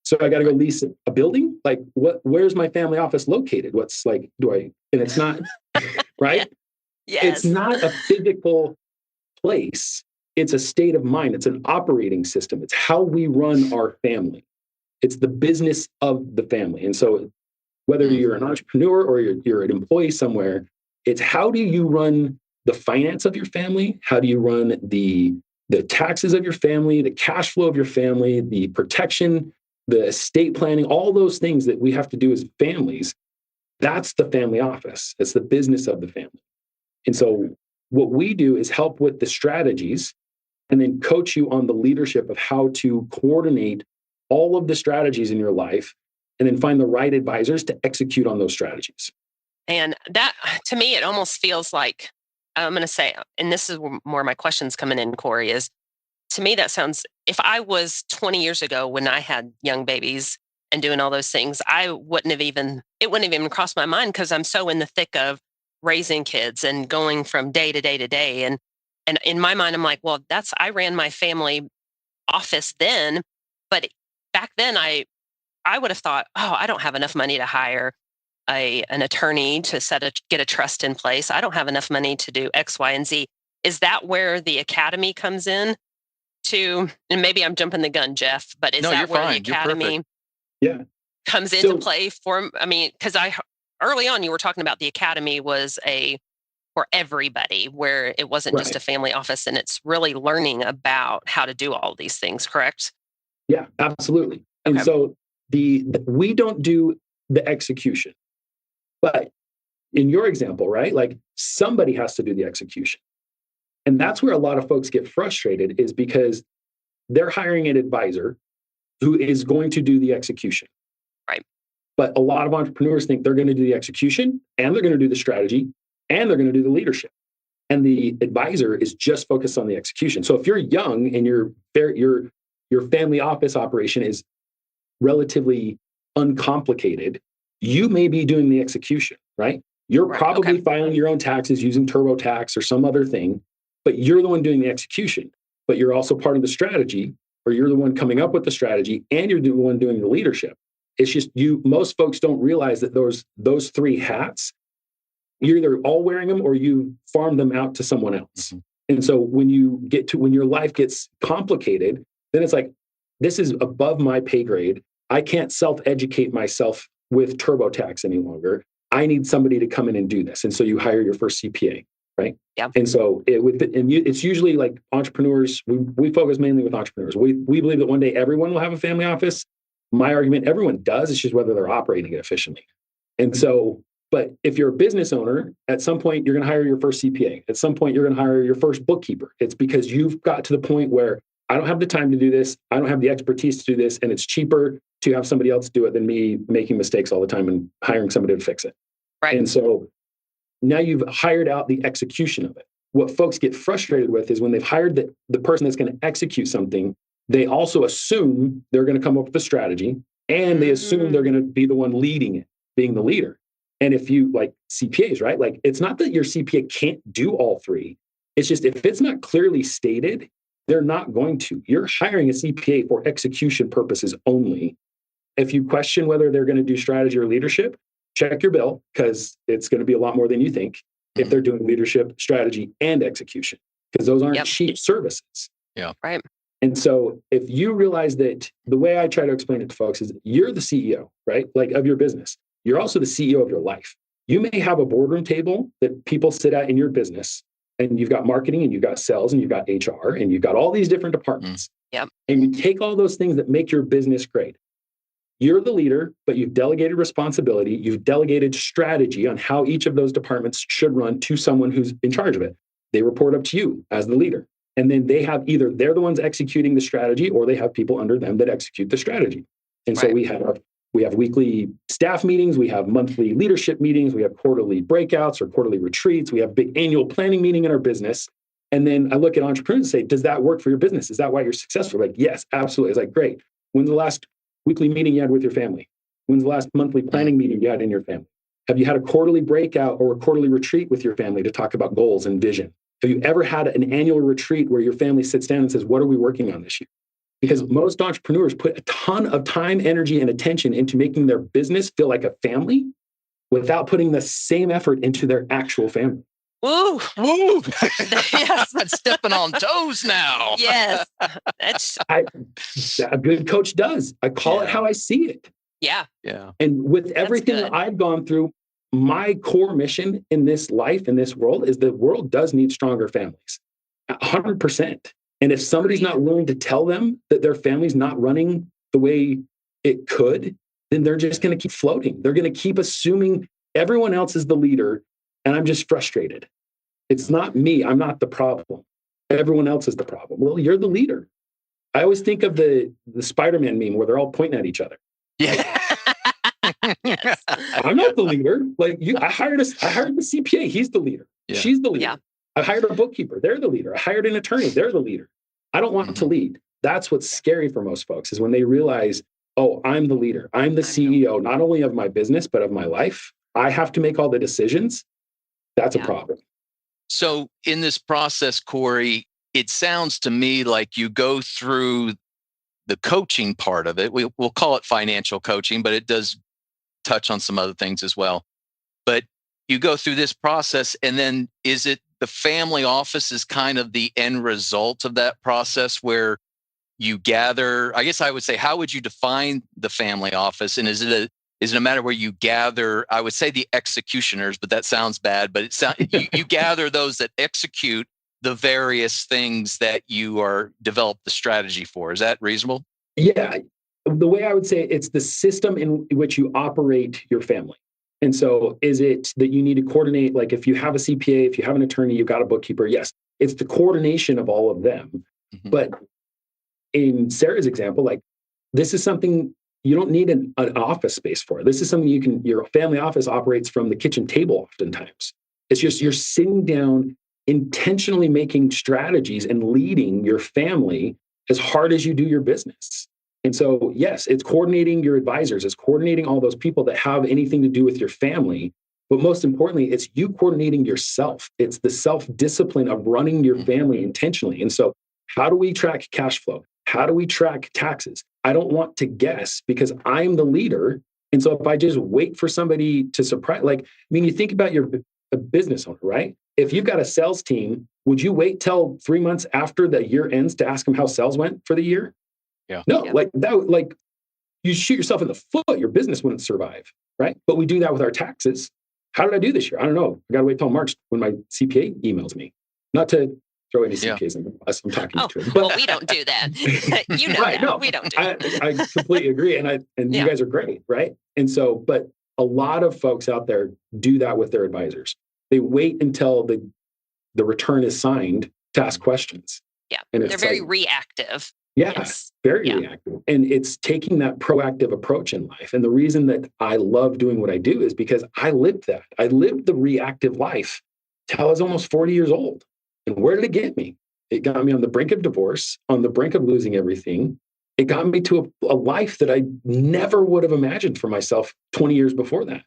so I got to go lease a building? Like where's my family office located? What's like, and it's not, right? Yes. It's not a physical place. It's a state of mind. It's an operating system. It's how we run our family. It's the business of the family. And so whether you're an entrepreneur or you're an employee somewhere, it's how do you run the finance of your family? How do you run the taxes of your family, the cash flow of your family, the protection, the estate planning, all those things that we have to do as families? That's the family office. It's the business of the family. And so what we do is help with the strategies and then coach you on the leadership of how to coordinate all of the strategies in your life and then find the right advisors to execute on those strategies. And that, to me, it almost feels like, I'm going to say, and this is where my questions coming in, Cory, is to me, that sounds, if I was 20 years ago when I had young babies and doing all those things, it wouldn't have even crossed my mind because I'm so in the thick of raising kids and going from day to day to day. And in my mind, I'm like, well, I ran my family office then, but back then I would have thought, oh, I don't have enough money to hire an attorney to get a trust in place. I don't have enough money to do X, Y, and Z. Is that where the academy comes in to, and maybe I'm jumping the gun, Jeff, but is that where the academy comes into play for, because early on you were talking about the academy was for everybody, where it wasn't just a family office, and it's really learning about how to do all these things, correct? Yeah, absolutely. And so we don't do the execution, but in your example, right? Like somebody has to do the execution. And that's where a lot of folks get frustrated, is because they're hiring an advisor who is going to do the execution. Right. But a lot of entrepreneurs think they're going to do the execution and they're going to do the strategy and they're going to do the leadership. and the advisor is just focused on the execution. So if you're young and your family office operation is relatively uncomplicated, you may be doing the execution, right? You're probably filing your own taxes using TurboTax or some other thing, but you're the one doing the execution. But you're also part of the strategy, or you're the one coming up with the strategy, and you're the one doing the leadership. It's just most folks don't realize that those three hats, you're either all wearing them or you farm them out to someone else. Mm-hmm. And so when your life gets complicated, then it's like, this is above my pay grade. I can't self-educate myself with TurboTax any longer. I need somebody to come in and do this. And so you hire your first CPA, right? Yeah. And so it's usually like entrepreneurs. We focus mainly with entrepreneurs. We believe that one day everyone will have a family office. My argument, everyone does. It's just whether they're operating it efficiently. And so, but if you're a business owner, at some point you're going to hire your first CPA. At some point you're going to hire your first bookkeeper. It's because you've got to the point where I don't have the time to do this. I don't have the expertise to do this. And it's cheaper to have somebody else do it than me making mistakes all the time and hiring somebody to fix it. Right. And so now you've hired out the execution of it. What folks get frustrated with is when they've hired the person that's going to execute something, they also assume they're going to come up with a strategy, and they assume they're going to be the one leading it, being the leader. And if you like CPAs, right? Like, it's not that your CPA can't do all three. It's just, if it's not clearly stated, they're not going to. You're hiring a CPA for execution purposes only. If you question whether they're going to do strategy or leadership, check your bill, because it's going to be a lot more than you think if they're doing leadership, strategy, and execution, because those aren't cheap services. Yeah. Right. And so if you realize that, the way I try to explain it to folks is, you're the CEO, right? Like, of your business. You're also the CEO of your life. You may have a boardroom table that people sit at in your business, and you've got marketing, and you've got sales, and you've got HR, and you've got all these different departments. Yep. And you take all those things that make your business great. You're the leader, but you've delegated responsibility. You've delegated strategy on how each of those departments should run to someone who's in charge of it. They report up to you as the leader. And then they have either they're the ones executing the strategy, or they have people under them that execute the strategy. And so we have weekly staff meetings. We have monthly leadership meetings. We have quarterly breakouts or quarterly retreats. We have big annual planning meeting in our business. And then I look at entrepreneurs and say, does that work for your business? Is that why you're successful? Like, yes, absolutely. It's like, great. When's the last weekly meeting you had with your family? When's the last monthly planning meeting you had in your family? Have you had a quarterly breakout or a quarterly retreat with your family to talk about goals and vision? Have you ever had an annual retreat where your family sits down and says, what are we working on this year? Because most entrepreneurs put a ton of time, energy, and attention into making their business feel like a family without putting the same effort into their actual family. Woo! Woo! Yes. I'm stepping on toes now. Yes. That's A good coach does. I call it how I see it. yeah. Yeah. And with everything that I've gone through, my core mission in this life, in this world, is the world does need stronger families. 100%. And if somebody's not willing to tell them that their family's not running the way it could, then they're just going to keep floating. They're going to keep assuming everyone else is the leader, and I'm just frustrated. It's not me. I'm not the problem. Everyone else is the problem. Well, you're the leader. I always think of the Spider-Man meme where they're all pointing at each other. Yeah. Yes. I'm not the leader. Like, I hired the CPA. He's the leader. Yeah. She's the leader. Yeah. I hired a bookkeeper. They're the leader. I hired an attorney. They're the leader. I don't want to lead. That's what's scary for most folks, is when they realize, oh, I'm the leader. I'm the CEO, not only of my business, but of my life. I have to make all the decisions. That's a problem. So in this process, Cory, it sounds to me like you go through the coaching part of it. We'll call it financial coaching, but it does touch on some other things as well. But you go through this process, and then is it the family office is kind of the end result of that process, where you gather, I guess I would say, how would you define the family office? And is it a matter where you gather, I would say the executioners, but that sounds bad, but you gather those that execute the various things that you are developed the strategy for. Is that reasonable? Yeah. The way I would say it's the system in which you operate your family. And so is it that you need to coordinate, like if you have a CPA, if you have an attorney, you've got a bookkeeper, yes, it's the coordination of all of them. Mm-hmm. But in Sarah's example, like, this is something you don't need an office space for. This is something your family office operates from the kitchen table oftentimes. It's just, you're sitting down intentionally making strategies and leading your family as hard as you do your business. And so, yes, it's coordinating your advisors, it's coordinating all those people that have anything to do with your family. But most importantly, it's you coordinating yourself. It's the self-discipline of running your family intentionally. And so, how do we track cash flow? How do we track taxes? I don't want to guess because I'm the leader. And so if I just wait for somebody to surprise, you think about a business owner, right? If you've got a sales team, would you wait till 3 months after the year ends to ask them how sales went for the year? Yeah. No, you shoot yourself in the foot, your business wouldn't survive, right? But we do that with our taxes. How did I do this year? I don't know. I got to wait till March when my CPA emails me. Not to throw any CPAs in the bus. I'm talking to them. Well, we don't do that. You know right, that. No, we don't do that. I completely agree. And you guys are great, right? And so, but a lot of folks out there do that with their advisors. They wait until the return is signed to ask questions. Yeah. And they're very reactive. Yeah, yes. Very reactive. And it's taking that proactive approach in life. And the reason that I love doing what I do is because I lived that. I lived the reactive life till I was almost 40 years old. And where did it get me? It got me on the brink of divorce, on the brink of losing everything. It got me to a life that I never would have imagined for myself 20 years before that.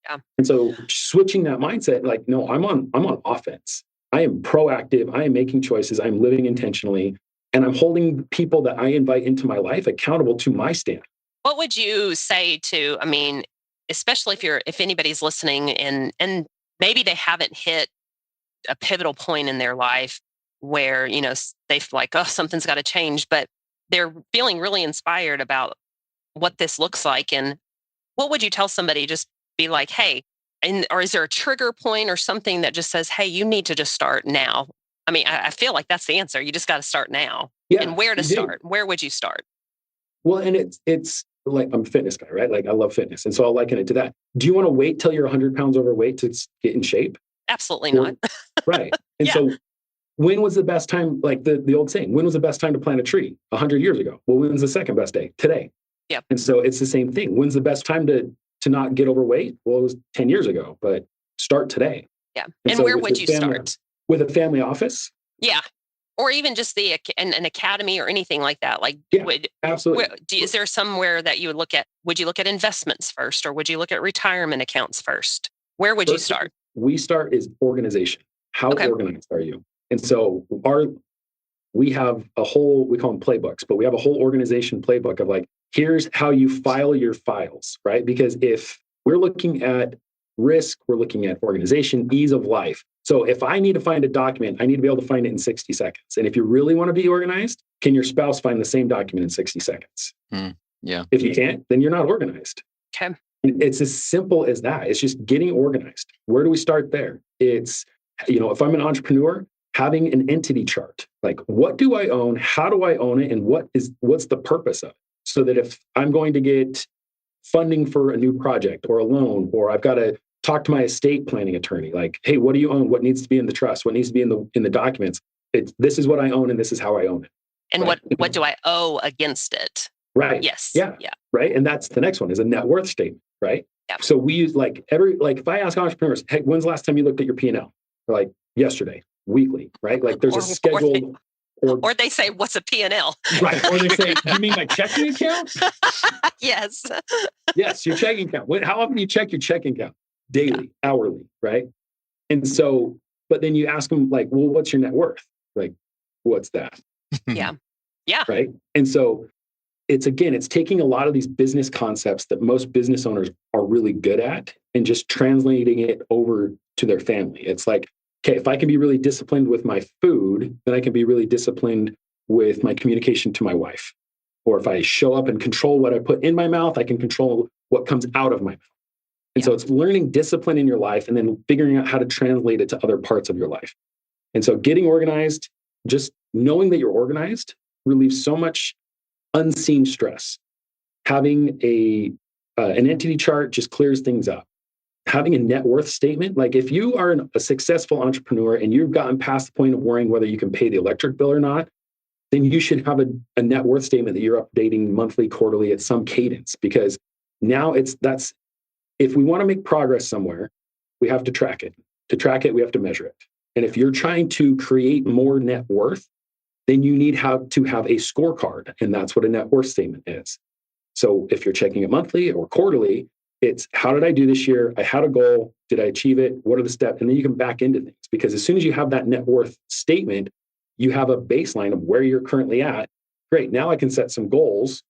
Yeah. And so switching that mindset, no, I'm on offense. I am proactive. I am making choices. I'm living intentionally. And I'm holding people that I invite into my life accountable to my stand. What would you say to, especially if anybody's listening and maybe they haven't hit a pivotal point in their life where, they feel like, oh, something's got to change, but they're feeling really inspired about what this looks like. And what would you tell somebody? Just be like, hey, or is there a trigger point or something that just says, hey, you need to just start now? I feel like that's the answer. You just got to start now. Yeah, and where to start? Where would you start? Well, and it's like, I'm a fitness guy, right? I love fitness. And so I'll liken it to that. Do you want to wait till you're 100 pounds overweight to get in shape? Absolutely not. Right. And so when was the best time, like the old saying, when was the best time to plant a tree? 100 years ago. Well, when's the second best day? Today. Yeah. And so it's the same thing. When's the best time to not get overweight? Well, it was 10 years ago, but start today. Yeah. And so where would you start? With a family office? Yeah. Or even just an academy or anything like that. Absolutely. Is there somewhere that you would look at? Would you look at investments first, or would you look at retirement accounts first? Where would you start? We start is organization. How organized are you? And so we have a whole, we call them playbooks, but we have a whole organization playbook of here's how you file your files, right? Because if we're looking at risk, we're looking at organization, ease of life. So if I need to find a document, I need to be able to find it in 60 seconds. And if you really want to be organized, can your spouse find the same document in 60 seconds? Yeah. If you can't, then you're not organized. Okay. It's as simple as that. It's just getting organized. Where do we start there? It's, if I'm an entrepreneur, having an entity chart, what do I own? How do I own it? And what's the purpose of it? So that if I'm going to get funding for a new project or a loan, or I've got to talk to my estate planning attorney, hey, what do you own? What needs to be in the trust? What needs to be in the documents? This is what I own and this is how I own it. And right? what do I owe against it? Right. Yes. Yeah. Right. And that's the next one is a net worth statement. Right. Yeah. So we use if I ask entrepreneurs, hey, when's the last time you looked at your P&L? They're yesterday, weekly, right? There's a scheduled. Or they say, what's a P&L? Right. Or they say, do you mean my checking account? Yes. Yes, your checking account. How often do you check your checking account? Daily, hourly, right? And so, but then you ask them well, what's your net worth? What's that? Yeah. Yeah. Right. And so it's taking a lot of these business concepts that most business owners are really good at and just translating it over to their family. It's okay, if I can be really disciplined with my food, then I can be really disciplined with my communication to my wife. Or if I show up and control what I put in my mouth, I can control what comes out of my mouth. And so it's learning discipline in your life and then figuring out how to translate it to other parts of your life. And so getting organized, just knowing that you're organized relieves so much unseen stress. Having an entity chart just clears things up. Having a net worth statement, if you are a successful entrepreneur and you've gotten past the point of worrying whether you can pay the electric bill or not, then you should have a net worth statement that you're updating monthly, quarterly at some cadence, because now if we want to make progress somewhere, we have to track it. To track it, we have to measure it. And if you're trying to create more net worth, then you need to have a scorecard. And that's what a net worth statement is. So if you're checking it monthly or quarterly, it's how did I do this year? I had a goal. Did I achieve it? What are the steps? And then you can back into things, because as soon as you have that net worth statement, you have a baseline of where you're currently at. Great. Now I can set some goals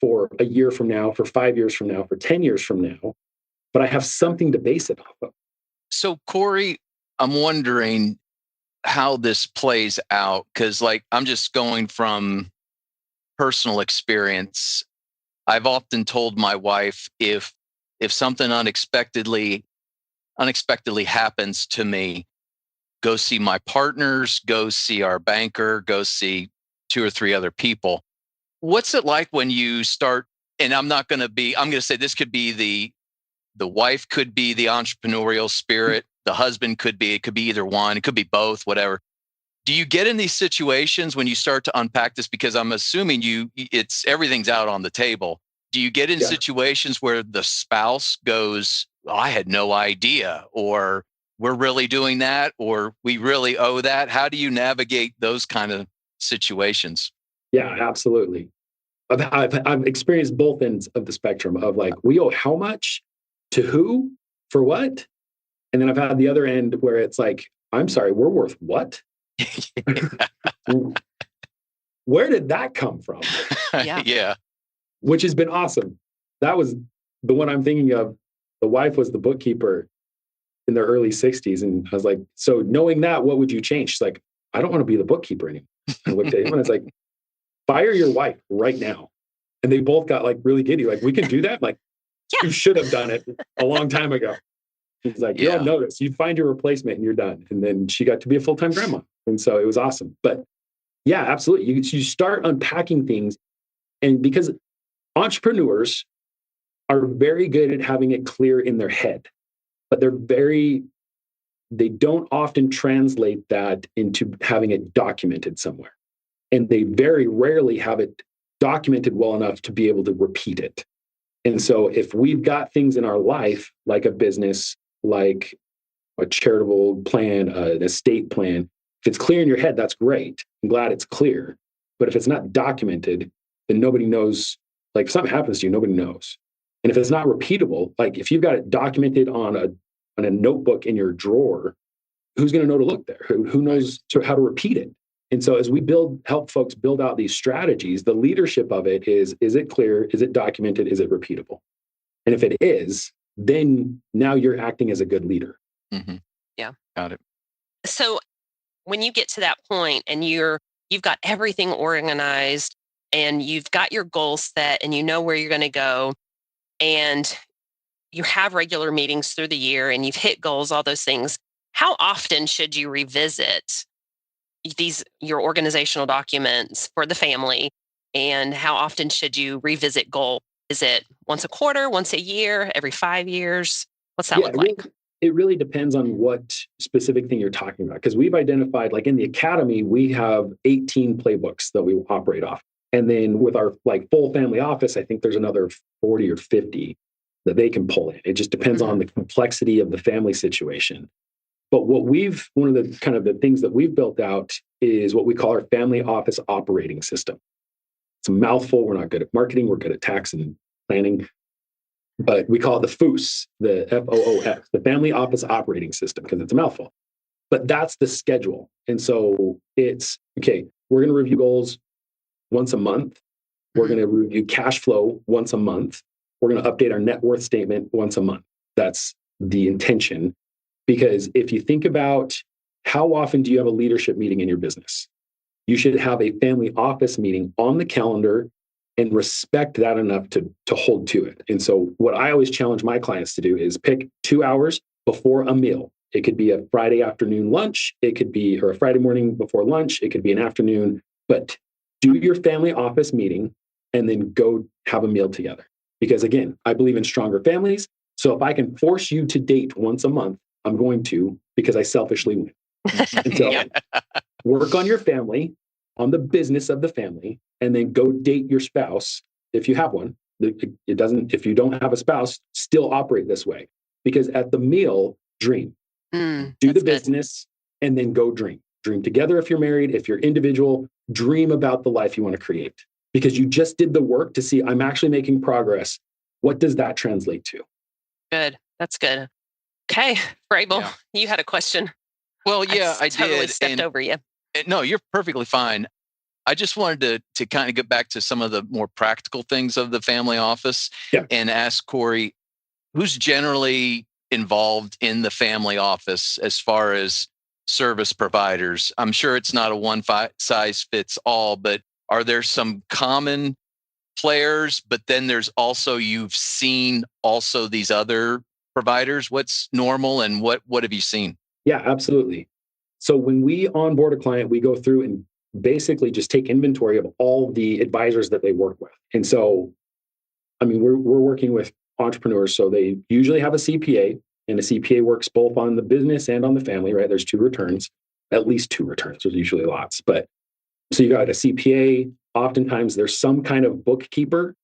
for a year from now, for 5 years from now, for 10 years from now, but I have something to base it off of. So, Cory, I'm wondering how this plays out, because I'm just going from personal experience. I've often told my wife, if something unexpectedly happens to me, go see my partners, go see our banker, go see 2 or 3 other people. What's it like when you start? And I'm going to say this could be the wife could be the entrepreneurial spirit. The husband it could be either one. It could be both, whatever. Do you get in these situations when you start to unpack this? Because I'm assuming everything's out on the table. Do you get in situations where the spouse goes, I had no idea, or we're really doing that, or we really owe that? How do you navigate those kind of situations? Yeah, absolutely. I've experienced both ends of the spectrum of we owe how much to who for what? And then I've had the other end where it's I'm sorry, we're worth what? Where did that come from? Yeah. Which has been awesome. That was the one I'm thinking of. The wife was the bookkeeper in the early 60s. And I was like, so knowing that, what would you change? She's like, I don't want to be the bookkeeper anymore. I looked at him and I was like, fire your wife right now. And they both got really giddy. We can do that? You should have done it a long time ago. He's like, you don't notice. You find your replacement and you're done. And then she got to be a full-time grandma. And so it was awesome. But yeah, absolutely. You start unpacking things. And because entrepreneurs are very good at having it clear in their head, but they don't often translate that into having it documented somewhere. And they very rarely have it documented well enough to be able to repeat it. And so if we've got things in our life, like a business, like a charitable plan, an estate plan, if it's clear in your head, that's great. I'm glad it's clear. But if it's not documented, then nobody knows. If something happens to you, nobody knows. And if it's not repeatable, if you've got it documented on a notebook in your drawer, who's going to know to look there? Who knows how to repeat it? And so as we help folks build out these strategies, the leadership of it is it clear? Is it documented? Is it repeatable? And if it is, then now you're acting as a good leader. Mm-hmm. Yeah. Got it. So when you get to that point and you've got everything organized and you've got your goals set and you know where you're going to go, and you have regular meetings through the year and you've hit goals, all those things, how often should you revisit your organizational documents for the family? And how often should you revisit goal? Is it once a quarter, once a year, every 5 years? What's that look like? It really depends on what specific thing you're talking about. Because we've identified, in the academy, we have 18 playbooks that we operate off. And then with our full family office, I think there's another 40 or 50 that they can pull in. It just depends on the complexity of the family situation. But one of the kind of the things that we've built out is what we call our family office operating system. It's a mouthful. We're not good at marketing. We're good at tax and planning. But we call it the FOOS, the FOOS, the family office operating system, because it's a mouthful. But that's the schedule. And so it's, okay, we're going to review goals once a month. We're going to review cash flow once a month. We're going to update our net worth statement once a month. That's the intention. Because if you think about how often do you have a leadership meeting in your business, you should have a family office meeting on the calendar and respect that enough to hold to it. And so what I always challenge my clients to do is pick 2 hours before a meal. It could be a Friday afternoon lunch. It could be, or a Friday morning before lunch. It could be an afternoon, but do your family office meeting and then go have a meal together. Because again, I believe in stronger families. So if I can force you to date once a month, I'm going to, because I selfishly win. And so work on your family, on the business of the family, and then go date your spouse if you have one. It doesn't, if you don't have a spouse, still operate this way. Because at the meal, dream. Do the business and then go dream. Dream together if you're married. If you're individual, dream about the life you want to create because you just did the work to see, I'm actually making progress. What does that translate to? Good. That's good. Okay. Vrabel, you had a question. Well, yeah, I totally did. stepped over you. No, you're perfectly fine. I just wanted to kind of get back to some of the more practical things of the family office and ask Cory, who's generally involved in the family office as far as service providers? I'm sure it's not a one size fits all, but are there some common players? But then there's also, you've seen also these other providers. What's normal and what have you seen? Yeah, absolutely. So when we onboard a client, we go through and basically just take inventory of all the advisors that they work with. And so, I mean, we're working with entrepreneurs, so they usually have a CPA, and a CPA works both on the business and on the family, right? There's two returns, at least two returns. There's usually lots. But so you got a CPA, oftentimes there's some kind of bookkeeper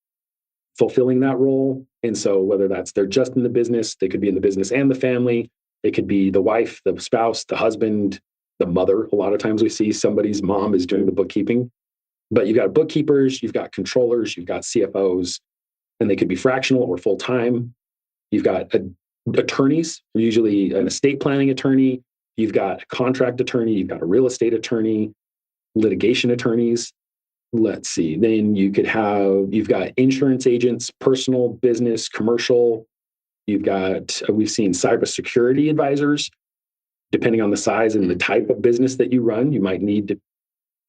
fulfilling that role. And so whether they're just in the business, they could be in the business and the family. It could be the wife, the spouse, the husband, the mother. A lot of times we see somebody's mom is doing the bookkeeping. But you've got bookkeepers, you've got controllers, you've got CFOs, and they could be fractional or full-time. You've got attorneys, usually an estate planning attorney. You've got a contract attorney. You've got a real estate attorney, litigation attorneys. Let's see. Then you've got insurance agents, personal, business, commercial. We've seen cybersecurity advisors. Depending on the size and the type of business that you run, you might need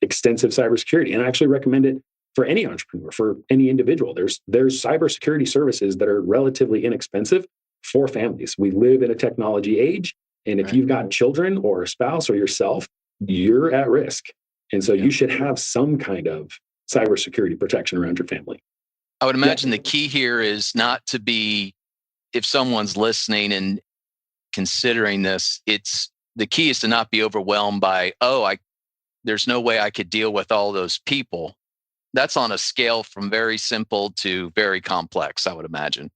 extensive cybersecurity. And I actually recommend it for any entrepreneur, for any individual. There's cybersecurity services that are relatively inexpensive for families. We live in a technology age, and if you've got children or a spouse or yourself, you're at risk. And so you should have some kind of cybersecurity protection around your family. I would imagine the key here is not to be, if someone's listening and considering this, the key is to not be overwhelmed by, there's no way I could deal with all those people. That's on a scale from very simple to very complex, I would imagine.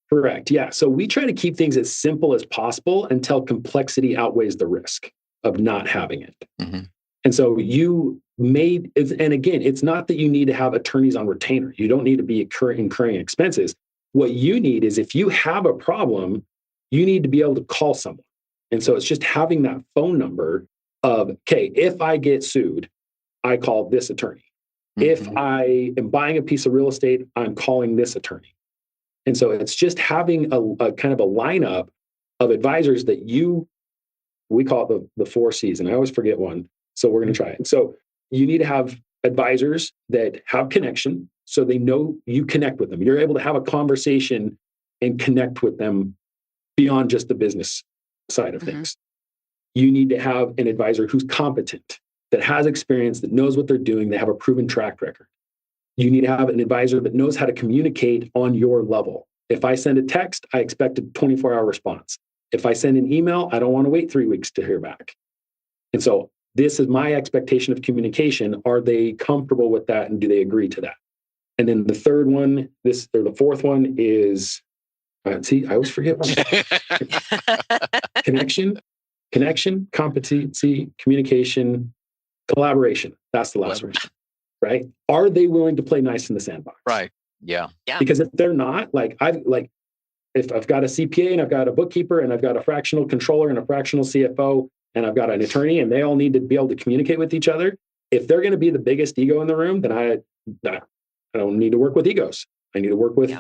Correct. Yeah. So we try to keep things as simple as possible until complexity outweighs the risk of not having it. Mm-hmm. And so and again, it's not that you need to have attorneys on retainer. You don't need to be incurring expenses. What you need is, if you have a problem, you need to be able to call someone. And so it's just having that phone number of, okay, if I get sued, I call this attorney. Mm-hmm. If I am buying a piece of real estate, I'm calling this attorney. And so it's just having a kind of a lineup of advisors that we call it the 4 C's, and I always forget one. So we're going to try it. So you need to have advisors that have connection, so they know you connect with them. You're able to have a conversation and connect with them beyond just the business side of things. You need to have an advisor who's competent, that has experience, that knows what they're doing. They have a proven track record. You need to have an advisor that knows how to communicate on your level. If I send a text, I expect a 24-hour response. If I send an email, I don't want to wait 3 weeks to hear back. And so this is my expectation of communication. Are they comfortable with that, and do they agree to that? And then the fourth one is, I always forget one. Connection, competency, communication, collaboration. That's the last one, right? Are they willing to play nice in the sandbox? Right. Yeah. Because if they're not, if I've got a CPA and I've got a bookkeeper and I've got a fractional controller and a fractional CFO and I've got an attorney, and they all need to be able to communicate with each other, if they're going to be the biggest ego in the room, then I don't need to work with egos. I need to work with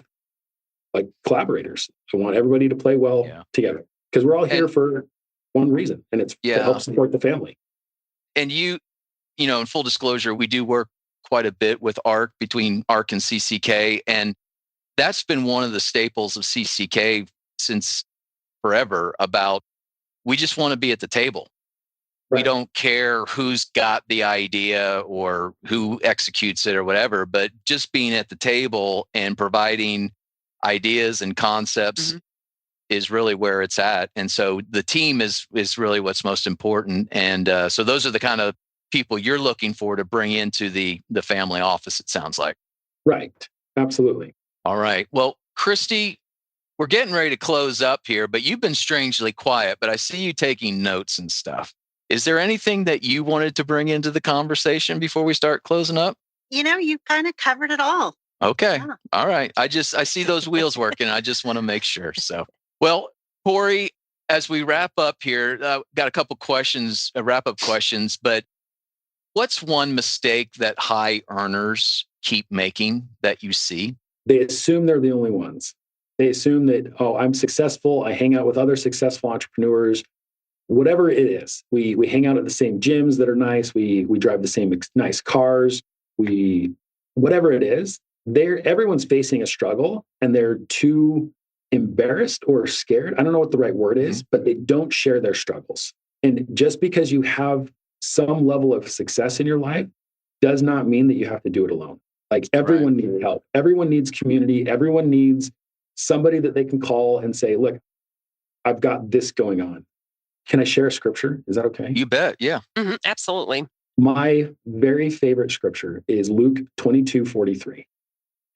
collaborators. I want everybody to play well together, because we're all here for one reason, and it's to help support the family. And in full disclosure, we do work quite a bit with Ark, between Ark and CCK. And that's been one of the staples of CCK since forever, about, we just want to be at the table. Right. We don't care who's got the idea or who executes it or whatever, but just being at the table and providing ideas and concepts is really where it's at. And so the team is really what's most important. And so those are the kind of people you're looking for to bring into the family office, it sounds like. Right. Absolutely. All right. Well, Christy, we're getting ready to close up here, but you've been strangely quiet, but I see you taking notes and stuff. Is there anything that you wanted to bring into the conversation before we start closing up? You kind of covered it all. Okay. Yeah. All right. I see those wheels working. I just want to make sure. So, well, Cory, as we wrap up here, got a couple questions, wrap-up questions, but what's one mistake that high earners keep making that you see? They assume they're the only ones. They assume that, oh, I'm successful. I hang out with other successful entrepreneurs. Whatever it is, we hang out at the same gyms that are nice. We drive the same nice cars. Whatever it is, everyone's facing a struggle and they're too embarrassed or scared. I don't know what the right word is, but they don't share their struggles. And just because you have some level of success in your life does not mean that you have to do it alone. Like everyone needs help. Everyone needs community. Everyone needs somebody that they can call and say, look, I've got this going on. Can I share a scripture? Is that okay? You bet. Yeah. Mm-hmm, absolutely. My very favorite scripture is Luke 22:43.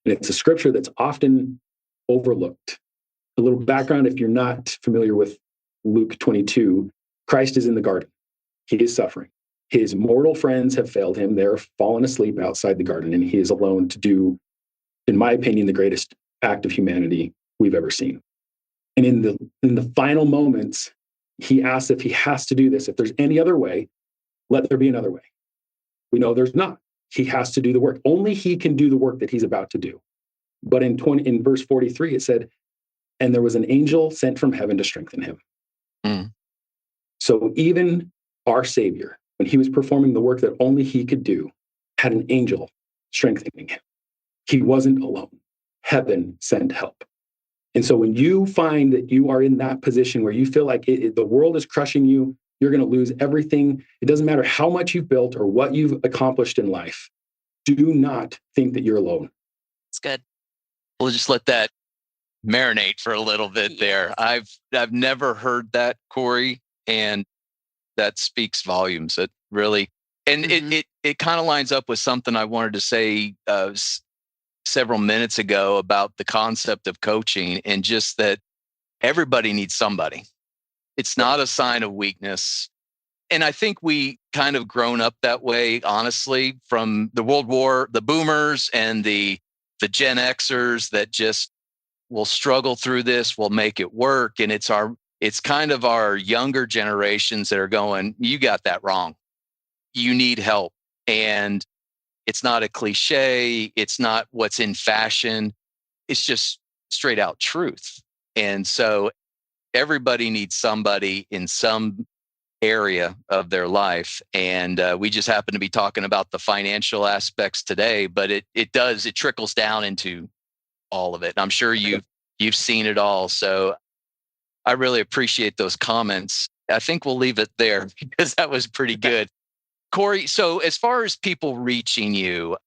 And it's a scripture that's often overlooked. A little background, if you're not familiar with Luke 22, Christ is in the garden. He is suffering. His mortal friends have failed him. They're fallen asleep outside the garden, and he is alone to do, in my opinion, the greatest act of humanity we've ever seen. And in the final moments, he asks if he has to do this. If there's any other way, let there be another way. We know there's not. He has to do the work. Only he can do the work that he's about to do. But in verse 43, it said, and there was an angel sent from heaven to strengthen him. Mm. So even our Savior, when he was performing the work that only he could do, had an angel strengthening him. He wasn't alone. Heaven sent help. And so when you find that you are in that position where you feel like the world is crushing you, you're going to lose everything. It doesn't matter how much you've built or what you've accomplished in life. Do not think that you're alone. It's good. We'll just let that marinate for a little bit there. I've never heard that, Cory, and that speaks volumes. It really, and it kind of lines up with something I wanted to say several minutes ago about the concept of coaching and just that everybody needs somebody. It's not a sign of weakness. And I think we kind of grown up that way, honestly, from the World War, the boomers and the Gen Xers that just will struggle through this, will make it work. And it's kind of our younger generations that are going, you got that wrong. You need help. And it's not a cliche. It's not what's in fashion. It's just straight out truth. And so everybody needs somebody in some area of their life. And we just happen to be talking about the financial aspects today, but it trickles down into all of it. And I'm sure you've seen it all. So I really appreciate those comments. I think we'll leave it there because that was pretty good. Cory, so as far as people reaching you,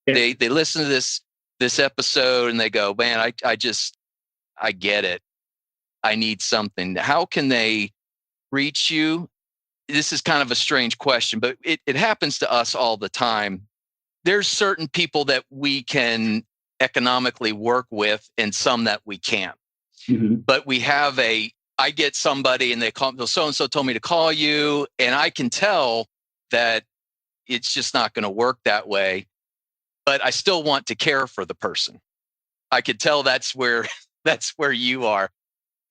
they listen to this episode and they go, man, I get it. I need something. How can they reach you? This is kind of a strange question, but it happens to us all the time. There's certain people that we can economically work with and some that we can't. Mm-hmm. But we have I get somebody and they call, so-and-so told me to call you, and I can tell that it's just not going to work that way, but I still want to care for the person. I could tell that's where you are.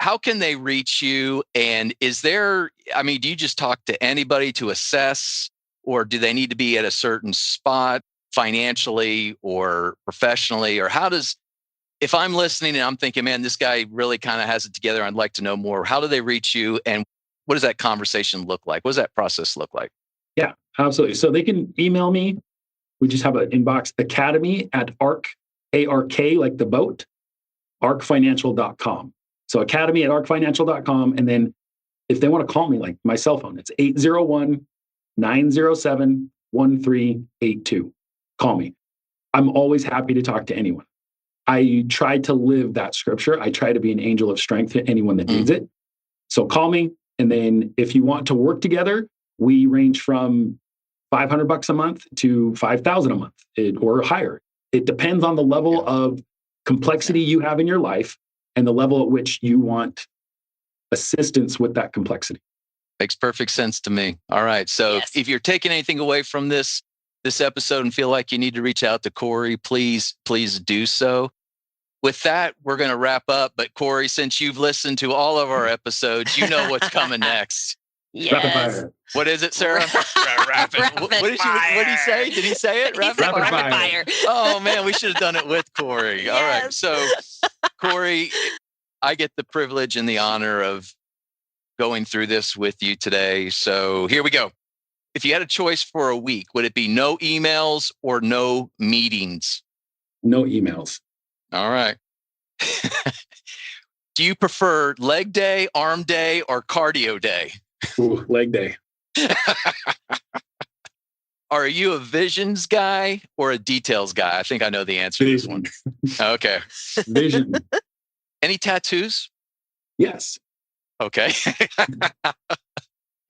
How can they reach you? And do you just talk to anybody to assess, or do they need to be at a certain spot financially or professionally? Or if I'm listening and I'm thinking, man, this guy really kind of has it together, I'd like to know more. How do they reach you? And what does that conversation look like? What does that process look like? Yeah, absolutely. So they can email me. We just have an inbox, academy@ark, A-R-K, like the boat, arkfinancial.com. So academy@arkfinancial.com. And then if they want to call me, like my cell phone, it's 801-907-1382. Call me. I'm always happy to talk to anyone. I try to live that scripture. I try to be an angel of strength to anyone that needs it. So call me. And then if you want to work together, we range from $500 a month to $5,000 a month or higher. It depends on the level of complexity you have in your life and the level at which you want assistance with that complexity. Makes perfect sense to me. All right. So if you're taking anything away from this episode and feel like you need to reach out to Cory, please do so. With that, we're going to wrap up. But Cory, since you've listened to all of our episodes, you know what's coming next. Yes. Rapid fire. What is it, Sarah? Rapid what did he say? Did he say it? Rapid fire. Oh man, we should have done it with Cory. All right. So Cory, I get the privilege and the honor of going through this with you today. So here we go. If you had a choice for a week, would it be no emails or no meetings? No emails. All right. Do you prefer leg day, arm day, or cardio day? Ooh, leg day. Are you a visions guy or a details guy? I think I know the answer to this one. Okay. Vision. Any tattoos? Yes. Okay.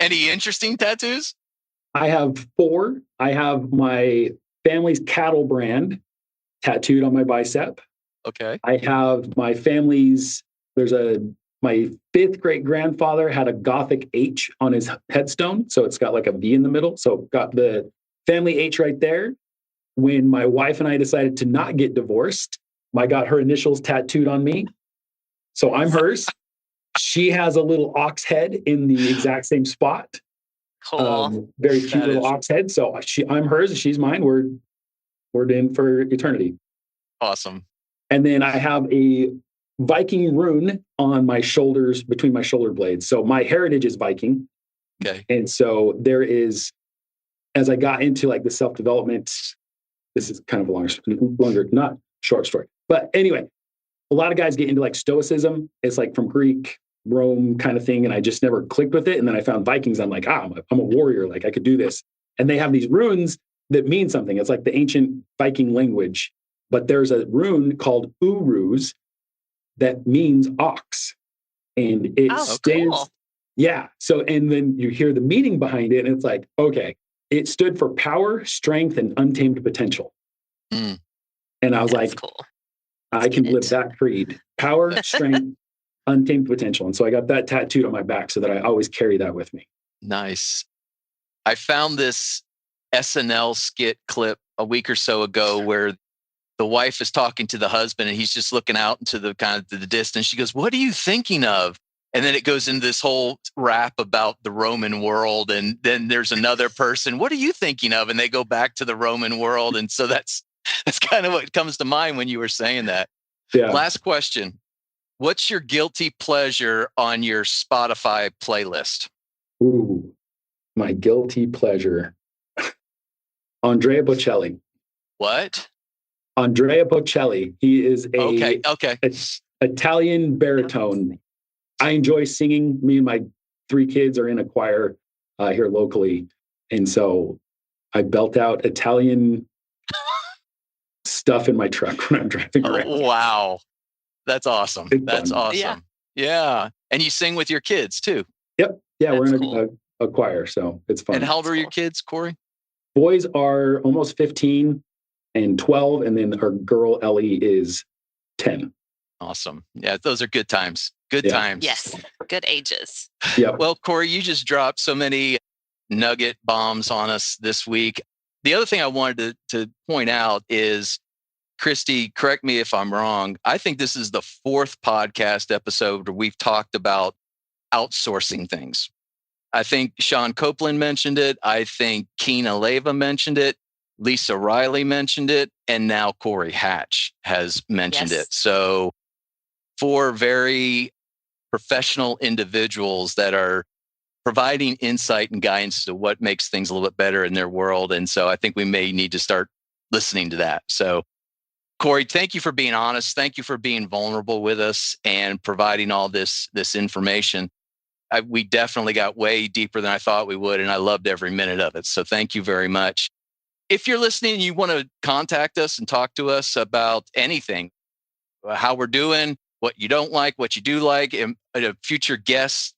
Any interesting tattoos? I have 4. I have my family's cattle brand tattooed on my bicep. Okay. I have my family's, my 5th great grandfather had a Gothic H on his headstone. So it's got like a V in the middle. So got the family H right there. When my wife and I decided to not get divorced, I got her initials tattooed on me. So I'm hers. She has a little ox head in the exact same spot. Cool. Very cute little ox head. So I'm hers. She's mine. We're in for eternity. Awesome. And then I have a Viking rune on my shoulders, between my shoulder blades. So my heritage is Viking. Okay. And so there is, as I got into like the self-development, this is kind of a longer, not short story. But anyway, a lot of guys get into like Stoicism. It's like from Greek, Rome kind of thing. And I just never clicked with it. And then I found Vikings. I'm like, I'm a warrior. Like I could do this. And they have these runes that mean something. It's like the ancient Viking language. But there's a rune called Uruz that means ox. And it stands. Cool. Yeah. So, and then you hear the meaning behind it. And it's like, okay, it stood for power, strength, and untamed potential. Mm. And I was That's like, cool. I can live that creed. Power, strength, untamed potential. And so I got that tattooed on my back so that I always carry that with me. Nice. I found this SNL skit clip a week or so ago where the wife is talking to the husband and he's just looking out into the kind of the distance. She goes, "What are you thinking of?" And then it goes into this whole rap about the Roman world. And then there's another person, "What are you thinking of?" And they go back to the Roman world. And so that's kind of what comes to mind when you were saying that. Yeah. Last question. What's your guilty pleasure on your Spotify playlist? Ooh, my guilty pleasure. Andrea Bocelli. What? Andrea Bocelli. He is Okay. Italian baritone. I enjoy singing. Me and my 3 kids are in a choir here locally. And so I belt out Italian stuff in my truck when I'm driving around. Oh, wow. That's awesome. That's fun. awesome. Yeah. And you sing with your kids too. Yep. Yeah, we're That's in a choir, so it's fun. And how old are your kids, Cory? Boys are almost 15 and 12, and then our girl Ellie is 10. Awesome. Yeah, those are good times. Good times. Yes. Good ages. Yep. Well, Cory, you just dropped so many nugget bombs on us this week. The other thing I wanted to point out is, Christy, correct me if I'm wrong, I think this is the 4th podcast episode where we've talked about outsourcing things. I think Sean Copeland mentioned it. I think Keena Leva mentioned it. Lisa Riley mentioned it. And now Cory Hatch has mentioned it. So 4 very professional individuals that are providing insight and guidance to what makes things a little bit better in their world. And so I think we may need to start listening to that. So Cory, thank you for being honest. Thank you for being vulnerable with us and providing all this information. We definitely got way deeper than I thought we would, and I loved every minute of it. So thank you very much. If you're listening and you want to contact us and talk to us about anything, how we're doing, what you don't like, what you do like, and future guests,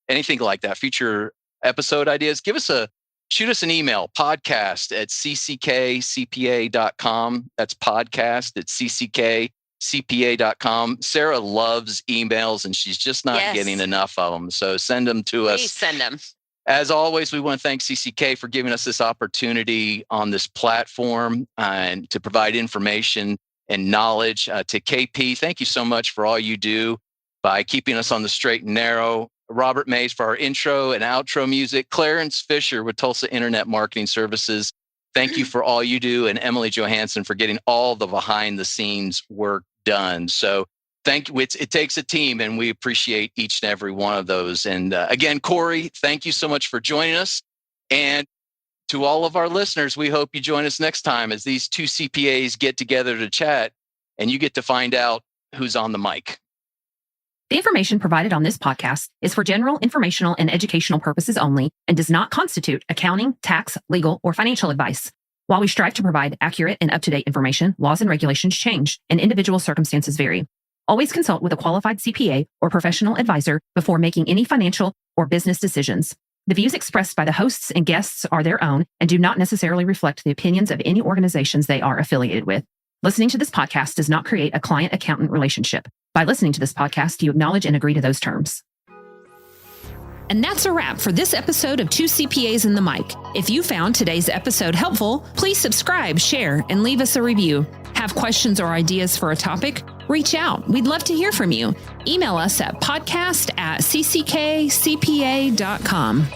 anything like that, future episode ideas, shoot us an email, podcast@cckcpa.com. That's podcast@cckcpa.com. Sarah loves emails and she's just not getting enough of them. So send them to us. Please send them. As always, we want to thank CCK for giving us this opportunity on this platform and to provide information and knowledge. To KP, thank you so much for all you do by keeping us on the straight and narrow. Robert Mays for our intro and outro music. Clarence Fisher with Tulsa Internet Marketing Services. Thank you for all you do. And Emily Johansson for getting all the behind the scenes work done. So thank you. It takes a team, and we appreciate each and every one of those. And again, Cory, thank you so much for joining us. And to all of our listeners, we hope you join us next time as these two CPAs get together to chat and you get to find out who's on the mic. The information provided on this podcast is for general informational and educational purposes only and does not constitute accounting, tax, legal, or financial advice. While we strive to provide accurate and up-to-date information, laws and regulations change and individual circumstances vary. Always consult with a qualified CPA or professional advisor before making any financial or business decisions. The views expressed by the hosts and guests are their own and do not necessarily reflect the opinions of any organizations they are affiliated with. Listening to this podcast does not create a client-accountant relationship. By listening to this podcast, you acknowledge and agree to those terms. And that's a wrap for this episode of Two CPAs in the Mic. If you found today's episode helpful, please subscribe, share, and leave us a review. Have questions or ideas for a topic? Reach out. We'd love to hear from you. Email us at podcast@cckcpa.com.